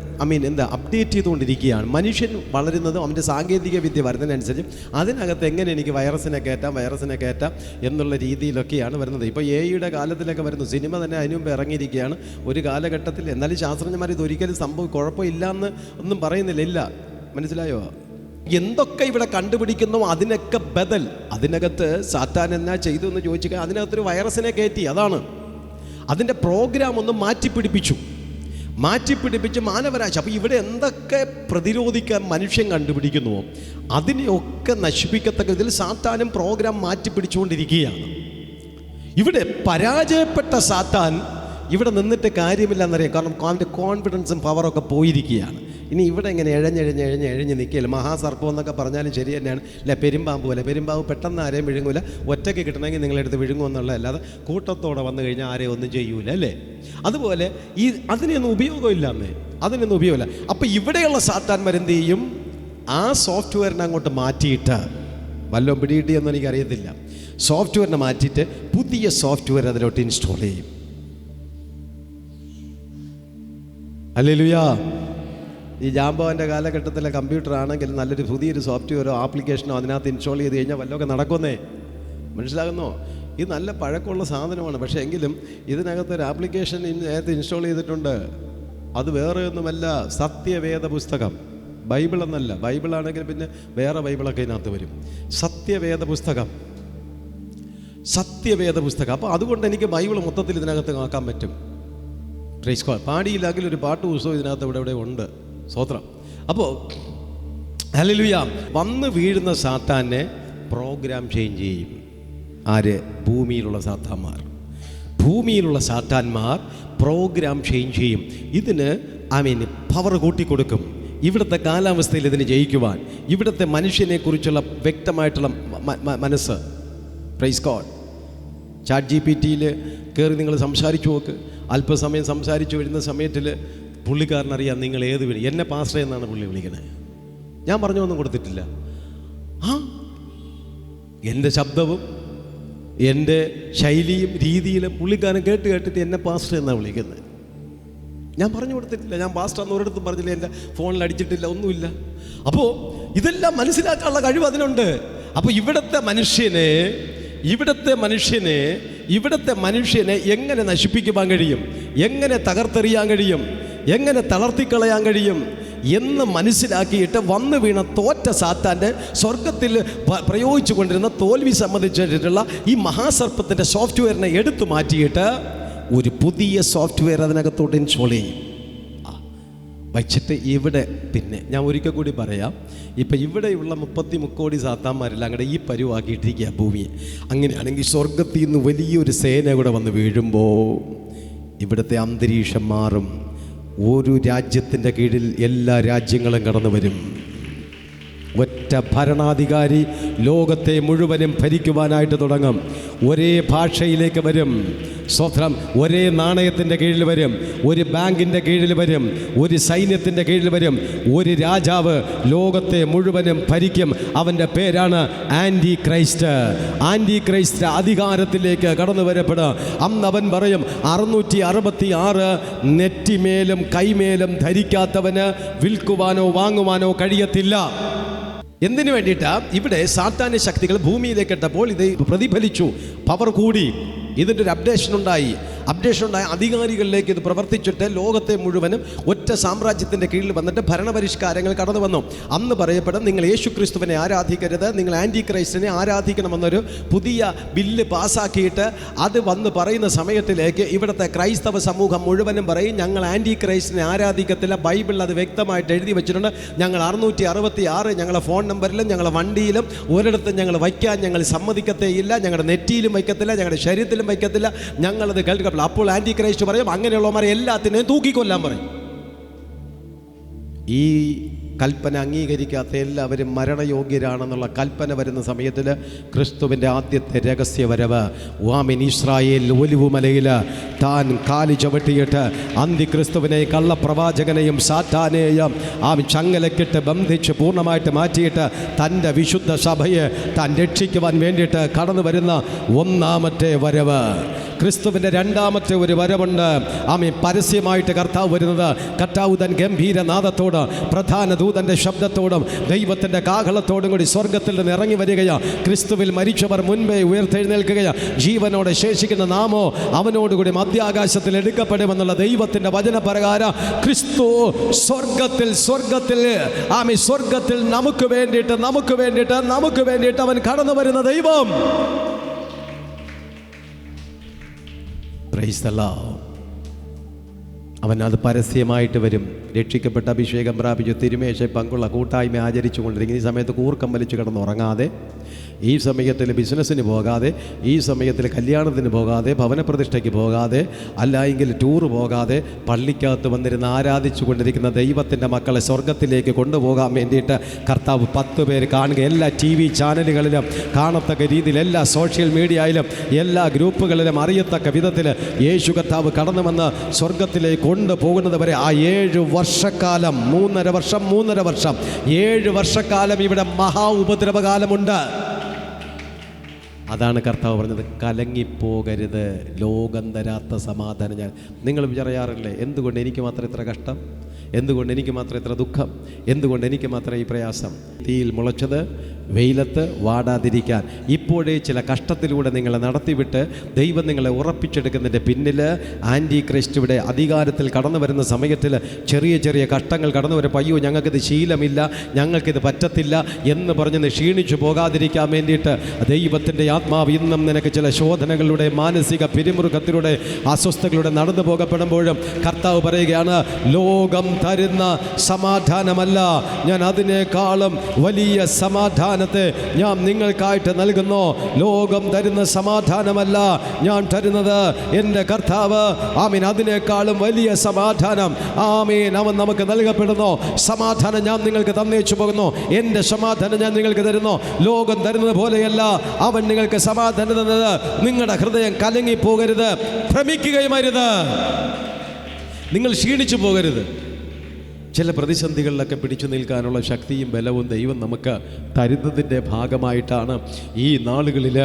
അപ്ഡേറ്റ് ചെയ്തുകൊണ്ടിരിക്കുകയാണ്. മനുഷ്യൻ വളരുന്നതും അവൻ്റെ സാങ്കേതിക വിദ്യ വരുന്നതിനനുസരിച്ച് അതിനകത്ത് എങ്ങനെ എനിക്ക് വൈറസിനെ കയറ്റാം എന്നുള്ള രീതിയിലൊക്കെയാണ് വരുന്നത്. ഇപ്പോൾ AI കാലത്തിലൊക്കെ വരുന്നു. സിനിമ തന്നെ അതിനു മുമ്പ് ഇറങ്ങിയിരിക്കുകയാണ് ഒരു കാലഘട്ടത്തിൽ. എന്നാലും ശാസ്ത്രജ്ഞന്മാർ ഇതൊരിക്കലും കുഴപ്പമില്ല ഒന്നും പറയുന്നില്ല. ഇല്ല, മനസ്സിലായോ? എന്തൊക്കെ ഇവിടെ കണ്ടുപിടിക്കുന്നു അതിനൊക്കെ ബദൽ അതിനകത്ത് സാത്താൻ എന്നാ ചെയ്തു എന്ന് ചോദിച്ചാൽ അതിനകത്തൊരു വൈറസിനെ കയറ്റി. അതാണ് അതിൻ്റെ പ്രോഗ്രാം ഒന്ന് മാറ്റിപ്പിടിപ്പിച്ച് മാനവരാശി. അപ്പോൾ ഇവിടെ എന്തൊക്കെ പ്രതിരോധിക്കാൻ മനുഷ്യൻ കണ്ടുപിടിക്കുന്നുവോ അതിനെയൊക്കെ നശിപ്പിക്കത്തക്ക ഇതിൽ സാത്താനും പ്രോഗ്രാം മാറ്റിപ്പിടിച്ചുകൊണ്ടിരിക്കുകയാണ്. ഇവിടെ പരാജയപ്പെട്ട സാത്താൻ ഇവിടെ നിന്നിട്ട് കാര്യമില്ലെന്നറിയാം. കാരണം അവൻ്റെ കോൺഫിഡൻസും പവറൊക്കെ പോയിരിക്കുകയാണ്. ഇനി ഇവിടെ ഇങ്ങനെ എഴഞ്ഞ് നിൽക്കുകയില്ല. മഹാസർപ്പം എന്നൊക്കെ പറഞ്ഞാലും ശരി തന്നെയാണ്. അല്ല, പെരുമ്പാമ്പ് പോലെ. പെരുമ്പാമ്പ് പെട്ടെന്ന് ആരെയും വിഴുങ്ങൂല. ഒറ്റയ്ക്ക് കിട്ടണമെങ്കിൽ നിങ്ങളെടുത്ത് വിഴുങ്ങുമെന്നുള്ള അല്ലാതെ കൂട്ടത്തോടെ വന്നു കഴിഞ്ഞാൽ ആരെയും ഒന്നും ചെയ്യൂല അല്ലേ? അതുപോലെ അതിനൊന്നും ഉപയോഗമില്ല. അതിനൊന്നും ഉപയോഗമില്ല. അപ്പോൾ ഇവിടെയുള്ള സാത്താന്മാർ എന്ത് ചെയ്യും? ആ സോഫ്റ്റ്വെയറിനെ അങ്ങോട്ട് മാറ്റിയിട്ട് വല്ലതും പിടികിട്ടിയെന്ന് എനിക്കറിയത്തില്ല. സോഫ്റ്റ്വെയറിനെ മാറ്റിയിട്ട് പുതിയ സോഫ്റ്റ്വെയർ അതിലോട്ട് ഇൻസ്റ്റാൾ ചെയ്യും. ഹല്ലേലൂയാ. ഈ ജാംബോൻ്റെ കാലഘട്ടത്തിലെ കമ്പ്യൂട്ടർ ആണെങ്കിൽ നല്ലൊരു പുതിയൊരു സോഫ്റ്റ്വെയറോ ആപ്ലിക്കേഷനോ അതിനകത്ത് ഇൻസ്റ്റാൾ ചെയ്ത് കഴിഞ്ഞാൽ വല്ലതൊക്കെ നടക്കുന്നേ. മനസ്സിലാകുന്നോ? ഇത് നല്ല പഴക്കമുള്ള സാധനമാണ്. പക്ഷേ എങ്കിലും ഇതിനകത്തൊരു ആപ്ലിക്കേഷൻ നേരത്തെ ഇൻസ്റ്റാൾ ചെയ്തിട്ടുണ്ട്. അത് വേറെ ഒന്നുമല്ല, സത്യവേദ പുസ്തകം. ബൈബിൾ എന്നല്ല. ബൈബിളാണെങ്കിൽ പിന്നെ വേറെ ബൈബിളൊക്കെ ഇതിനകത്ത് വരും. സത്യവേദ പുസ്തകം, സത്യവേദ പുസ്തകം. അപ്പോൾ അതുകൊണ്ട് എനിക്ക് ബൈബിൾ മൊത്തത്തിൽ ഇതിനകത്ത് ആക്കാൻ പറ്റും. Praise God. പാടിയില്ലെങ്കിൽ ഒരു പാട്ട് പുസ്തകം ഇതിനകത്ത് ഇവിടെ ഉണ്ട്. സ്തോത്രം. അപ്പോൾ ഹല്ലേലൂയ. വന്ന് വീഴുന്ന സാത്താനെ പ്രോഗ്രാം ചേഞ്ച് ചെയ്യും. ആര്? ഭൂമിയിലുള്ള സാത്താന്മാർ. ഭൂമിയിലുള്ള സാത്താന്മാർ പ്രോഗ്രാം ചേഞ്ച് ചെയ്യും. ഇതിന് പവർ കൂട്ടിക്കൊടുക്കും. ഇവിടുത്തെ കാലാവസ്ഥയിൽ ഇതിന് ജയിക്കുവാൻ, ഇവിടുത്തെ മനുഷ്യനെക്കുറിച്ചുള്ള വ്യക്തമായിട്ടുള്ള മനസ്സ്. Praise God. ചാറ്റ് GPT-യിൽ കയറി നിങ്ങൾ സംസാരിച്ചു നോക്ക്. അല്പസമയം സംസാരിച്ചു വരുന്ന സമയത്തിൽ പുള്ളിക്കാരനറിയാം നിങ്ങൾ ഏത് വിളി. എന്നെ പാസ്റ്റർ എന്നാണ് പുള്ളി വിളിക്കണേ. ഞാൻ പറഞ്ഞൊന്നും കൊടുത്തിട്ടില്ല. എൻ്റെ ശബ്ദവും എൻ്റെ ശൈലിയും രീതിയിലും പുള്ളിക്കാരൻ കേട്ടിട്ട് എന്നെ പാസ്റ്റർ എന്നാണ് വിളിക്കുന്നത്. ഞാൻ പറഞ്ഞു കൊടുത്തിട്ടില്ല. ഞാൻ പാസ്റ്റർ എന്ന് ഒരിടത്തും പറഞ്ഞില്ല. എൻ്റെ ഫോണിൽ അടിച്ചിട്ടില്ല, ഒന്നുമില്ല. അപ്പോൾ ഇതെല്ലാം മനസ്സിലാക്കാനുള്ള കഴിവ് അതിനുണ്ട്. അപ്പോൾ ഇവിടുത്തെ മനുഷ്യനെ എങ്ങനെ നശിപ്പിക്കുവാൻ കഴിയും, എങ്ങനെ തകർത്തെറിയാൻ കഴിയും, എങ്ങനെ തളർത്തിക്കളയാൻ കഴിയും എന്ന് മനസ്സിലാക്കിയിട്ട് വന്നു വീണ തോറ്റ സാത്താൻ്റെ സ്വർഗത്തിൽ പ്രയോഗിച്ചു കൊണ്ടിരുന്ന തോൽവി സംബന്ധിച്ചിട്ടുള്ള ഈ മഹാസർപ്പത്തിൻ്റെ സോഫ്റ്റ്വെയറിനെ എടുത്തു മാറ്റിയിട്ട് ഒരു പുതിയ സോഫ്റ്റ്വെയർ അതിനകത്തോട്ട് ഇൻസ്റ്റാൾ ചെയ്യും. വച്ചിട്ട് ഇവിടെ പിന്നെ ഞാൻ ഒരിക്കൽ കൂടി പറയാം. ഇപ്പം ഇവിടെയുള്ള 33 കോടി സാത്താന്മാരെല്ലാം അങ്ങടെ ഈ പരുവാക്കിയിട്ടിരിക്കുക ഭൂമിയെ. അങ്ങനെയാണെങ്കിൽ സ്വർഗത്തിൽ നിന്ന് വലിയൊരു സേന കൂടെ വന്ന് വീഴുമ്പോൾ ഇവിടുത്തെ അന്തരീക്ഷം മാറും. ഒരു രാജ്യത്തിൻ്റെ കീഴിൽ എല്ലാ രാജ്യങ്ങളും കടന്നു വരും. ഒറ്റ ഭരണാധികാരി ലോകത്തെ മുഴുവനും ഭരിക്കുവാനായിട്ട് തുടങ്ങും. ഒരേ ഭാഷയിലേക്ക് വരും. സ്വത്രം ഒരേ നാണയത്തിൻ്റെ കീഴിൽ വരും. ഒരു ബാങ്കിൻ്റെ കീഴിൽ വരും. ഒരു സൈന്യത്തിൻ്റെ കീഴിൽ വരും. ഒരു രാജാവ് ലോകത്തെ മുഴുവനും ഭരിക്കും. അവൻ്റെ പേരാണ് ആൻറ്റി ക്രൈസ്റ്റ്. ആൻറ്റി ക്രൈസ്റ്റ് അധികാരത്തിലേക്ക് കടന്നു വരപ്പെടും. അന്ന് അവൻ പറയും 666 നെറ്റിമേലും കൈമേലും ധരിക്കാത്തവന് വിൽക്കുവാനോ വാങ്ങുവാനോ കഴിയത്തില്ല. എന്തിനു വേണ്ടിയിട്ടാണ്? ഇവിടെ സാത്താന്യ ശക്തികൾ ഭൂമിയിലേക്ക് ഇട്ടപ്പോൾ ഇത് പ്രതിഫലിച്ചു, പവർ കൂടി. ഇതിൻ്റെ ഒരു അപ്ഡേഷൻ ഉണ്ടായി. അധികാരികളിലേക്ക് ഇത് പ്രവർത്തിച്ചിട്ട് ലോകത്തെ മുഴുവനും ഒറ്റ സാമ്രാജ്യത്തിൻ്റെ കീഴിൽ വന്നിട്ട് ഭരണപരിഷ്കാരങ്ങൾ കടന്നു വന്നു. അന്ന് പറയപ്പെടും നിങ്ങൾ യേശു ക്രിസ്തുവിനെ ആരാധിക്കരുത്, നിങ്ങൾ ആൻറ്റി ക്രൈസ്റ്റിനെ ആരാധിക്കണമെന്നൊരു പുതിയ ബില്ല് പാസ്സാക്കിയിട്ട് അത് വന്ന് പറയുന്ന സമയത്തിലേക്ക് ഇവിടുത്തെ ക്രൈസ്തവ സമൂഹം മുഴുവനും പറയും ഞങ്ങൾ ആൻറ്റി ക്രൈസ്റ്റിനെ ആരാധിക്കത്തില്ല. ബൈബിളിൽ അത് വ്യക്തമായിട്ട് എഴുതി വെച്ചിട്ടുണ്ട്. ഞങ്ങൾ 666 ഞങ്ങളുടെ ഫോൺ നമ്പറിലും ഞങ്ങളുടെ വണ്ടിയിലും ഒരിടത്തും ഞങ്ങൾ വയ്ക്കാൻ ഞങ്ങൾ സമ്മതിക്കത്തേയില്ല. ഞങ്ങളുടെ നെറ്റിയിലും വയ്ക്കത്തില്ല, ഞങ്ങളുടെ ശരീരത്തിലും വയ്ക്കത്തില്ല. ഞങ്ങളത് കേൾക്കുക. അപ്പോൾ ആൻറ്റി ക്രൈസ്റ്റ് പറയും അങ്ങനെയുള്ളവന്മാരെ എല്ലാത്തിനെയും തൂക്കിക്കൊല്ലാൻ പറയും. ഈ കൽപ്പന അംഗീകരിക്കാത്ത എല്ലാവരും മരണയോഗ്യരാണെന്നുള്ള കൽപ്പന വരുന്ന സമയത്തിൽ ക്രിസ്തുവിൻ്റെ ആദ്യത്തെ രഹസ്യവരവ് ഇസ്രായേൽ ഒലിവുമലയിൽ താൻ കാലി ചവിട്ടിയിട്ട് അന്തിക്രിസ്തുവിനെ കള്ളപ്രവാചകനെയും സാത്താനെയും ചങ്ങലക്കിട്ട് ബന്ധിച്ച് പൂർണ്ണമായിട്ട് മാറ്റിയിട്ട് തൻ്റെ വിശുദ്ധ സഭയെ താൻ രക്ഷിക്കുവാൻ വേണ്ടിയിട്ട് കടന്നു വരുന്ന ഒന്നാമത്തെ വരവ്. ക്രിസ്തുവിൻ്റെ രണ്ടാമത്തെ ഒരു വരവുണ്ട്. പരസ്യമായിട്ട് കർത്താവ് വരുന്നത് കർത്താവ് തൻ ഗംഭീരനാദത്തോട് പ്രധാന ദൂതൻ്റെ ശബ്ദത്തോടും ദൈവത്തിൻ്റെ കാഹളത്തോടും കൂടി സ്വർഗത്തിൽ നിന്ന് ഇറങ്ങി വരികയാണ്. ക്രിസ്തുവിൽ മരിച്ചവർ മുൻപേ ഉയർത്തെഴുന്നേൽക്കുകയാണ്. ജീവനോടെ ശേഷിക്കുന്ന നാമോ അവനോടുകൂടി മധ്യാകാശത്തിൽ എടുക്കപ്പെടുമെന്നുള്ള ദൈവത്തിൻ്റെ വചനപ്രകാരം ക്രിസ്തു സ്വർഗത്തിൽ നമുക്ക് വേണ്ടിയിട്ട് അവൻ കടന്നു വരുന്ന ദൈവം. Praise the Lord. അവൻ അത് പരസ്യമായിട്ട് വരും. രക്ഷിക്കപ്പെട്ട അഭിഷേകം പ്രാപിച്ചു തിരുമേശ പങ്കുള്ള കൂട്ടായ്മ ആചരിച്ചു കൊണ്ടിരിക്കുന്ന ഈ സമയത്ത് കൂർക്കം വലിച്ചു കിടന്നുറങ്ങാതെ, ഈ സമയത്തിൽ ബിസിനസ്സിന് പോകാതെ, ഈ സമയത്തിൽ കല്യാണത്തിന് പോകാതെ, ഭവനപ്രതിഷ്ഠയ്ക്ക് പോകാതെ, അല്ലായെങ്കിൽ ടൂറ് പോകാതെ പള്ളിക്കകത്ത് വന്നിരുന്ന് ആരാധിച്ചു കൊണ്ടിരിക്കുന്ന ദൈവത്തിൻ്റെ മക്കളെ സ്വർഗത്തിലേക്ക് കൊണ്ടുപോകാൻ വേണ്ടിയിട്ട് കർത്താവ് 10 പേര് കാണുക. എല്ലാ TV ചാനലുകളിലും കാണത്തക്ക രീതിയിൽ, എല്ലാ സോഷ്യൽ മീഡിയയിലും, എല്ലാ ഗ്രൂപ്പുകളിലും അറിയത്തക്ക വിധത്തിൽ യേശു കർത്താവ് കടന്നു വന്ന് സ്വർഗത്തിലേക്ക് കൊണ്ടുപോകുന്നത് വരെ ആ 7 വർഷക്കാലം 3.5 വർഷം 7 വർഷക്കാലം ഇവിടെ മഹാ ഉപദ്രവകാലമുണ്ട്. അതാണ് കർത്താവ് പറഞ്ഞത്, കലങ്ങിപ്പോകരുത്, ലോകം തരാത്ത സമാധാനം ഞാൻ. നിങ്ങൾ വിചാരിയാറില്ലേ, എന്തുകൊണ്ട് എനിക്ക് മാത്രം ഇത്ര കഷ്ടം, എന്തുകൊണ്ട് എനിക്ക് മാത്രം ഇത്ര ദുഃഖം, എന്തുകൊണ്ട് എനിക്ക് മാത്രം ഈ പ്രയാസം? തീയിൽ മുളച്ചത് വെയിലത്ത് വാടാതിരിക്കാൻ ഇപ്പോഴേ ചില കഷ്ടത്തിലൂടെ നിങ്ങളെ നടത്തിവിട്ട് ദൈവം നിങ്ങളെ ഉറപ്പിച്ചെടുക്കുന്നതിൻ്റെ പിന്നിൽ ആൻറ്റി ക്രൈസ്റ്റ് ഇവിടെ അധികാരത്തിൽ കടന്നു വരുന്ന സമയത്തിൽ ചെറിയ ചെറിയ കഷ്ടങ്ങൾ കടന്നു വരും. അയ്യോ, ഞങ്ങൾക്കിത് ശീലമില്ല, ഞങ്ങൾക്കിത് പറ്റത്തില്ല എന്ന് പറഞ്ഞ് ക്ഷീണിച്ചു പോകാതിരിക്കാൻ വേണ്ടിയിട്ട് ദൈവത്തിൻ്റെ ആത്മാവ് ഇന്നും നിനക്ക് ചില ശോധനകളിലൂടെ, മാനസിക പിരിമുറുക്കത്തിലൂടെ, അസ്വസ്ഥതകളിലൂടെ നടന്നു പോകപ്പെടുമ്പോഴും കർത്താവ് പറയുകയാണ്, ലോകം തരുന്ന സമാധാനമല്ല, ഞാൻ അതിനേക്കാളും വലിയ സമാധാനത്തെ ഞാൻ നിങ്ങൾക്കായിട്ട് നൽകുന്നു. ലോകം തരുന്ന സമാധാനമല്ല ഞാൻ തരുന്നത്, എൻ്റെ കർത്താവ് ആമീൻ അതിനേക്കാളും വലിയ സമാധാനം ആമീൻ അവൻ നമുക്ക് നൽകപ്പെടുന്നു. സമാധാനം ഞാൻ നിങ്ങൾക്ക് തന്നേച്ചു പോകുന്നു, എൻ്റെ സമാധാനം ഞാൻ നിങ്ങൾക്ക് തരുന്നു. ലോകം തരുന്നത് പോലെയല്ല അവൻ നിങ്ങൾക്ക് സമാധാനം തന്നത്. നിങ്ങളുടെ ഹൃദയം കലങ്ങിപ്പോകരുത്, ഭ്രമിക്കുകയും അരുത്, നിങ്ങൾ ക്ഷീണിച്ചു പോകരുത്. ചില പ്രതിസന്ധികളിലൊക്കെ പിടിച്ചു നിൽക്കാനുള്ള ശക്തിയും ബലവും ദൈവം നമുക്ക് തരുന്നതിൻ്റെ ഭാഗമായിട്ടാണ് ഈ നാളുകളിൽ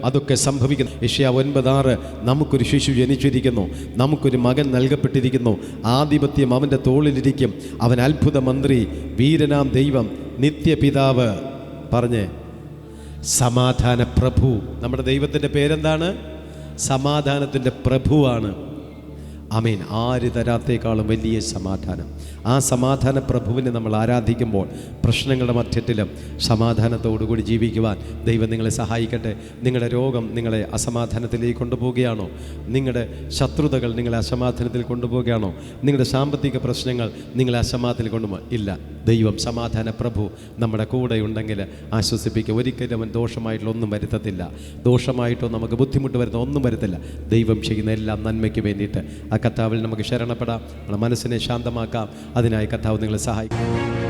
അതൊക്കെ സംഭവിക്കുന്നത്. യെശയ്യാ 9:6 നമുക്കൊരു ശിശു ജനിച്ചിരിക്കുന്നു, നമുക്കൊരു മകൻ നൽകപ്പെട്ടിരിക്കുന്നു, ആധിപത്യം അവൻ്റെ തോളിലിരിക്കും, അവൻ അത്ഭുത മന്ത്രി, വീരനാം ദൈവം, നിത്യപിതാവ്, പറഞ്ഞ് സമാധാന പ്രഭു. നമ്മുടെ ദൈവത്തിൻ്റെ പേരെന്താണ്? സമാധാനത്തിൻ്റെ പ്രഭുവാണ്. ആമേൻ. ആര് തരാത്തേക്കാളും വലിയ സമാധാനം. ആ സമാധാന പ്രഭുവിനെ നമ്മൾ ആരാധിക്കുമ്പോൾ പ്രശ്നങ്ങളുടെ മധ്യത്തിലും സമാധാനത്തോടുകൂടി ജീവിക്കുവാൻ ദൈവം നിങ്ങളെ സഹായിക്കട്ടെ. നിങ്ങളുടെ രോഗം നിങ്ങളെ അസമാധാനത്തിലേക്ക് കൊണ്ടുപോവുകയാണോ? നിങ്ങളുടെ ശത്രുതകൾ നിങ്ങളെ അസമാധാനത്തിൽ കൊണ്ടുപോവുകയാണോ? നിങ്ങളുടെ സാമ്പത്തിക പ്രശ്നങ്ങൾ നിങ്ങളെ അസമാധാനത്തിൽ കൊണ്ടുപോകും? ഇല്ല, ദൈവം സമാധാന പ്രഭു നമ്മുടെ കൂടെ ഉണ്ടെങ്കിൽ ആശ്വസിപ്പിക്കുക. ഒരിക്കലും അവൻ ദോഷമായിട്ടുള്ള ഒന്നും വരുത്തത്തില്ല, ദോഷമായിട്ടോ നമുക്ക് ബുദ്ധിമുട്ട് വരുന്ന ഒന്നും വരുത്തില്ല. ദൈവം ചെയ്യുന്ന എല്ലാം നന്മയ്ക്ക് വേണ്ടിയിട്ട് ആ കർത്താവിൽ നമുക്ക് ശരണപ്പെടാം, നമ്മുടെ മനസ്സിനെ ശാന്തമാക്കാം. അതിനായി കർത്താവ് നിങ്ങളെ സഹായിക്കും.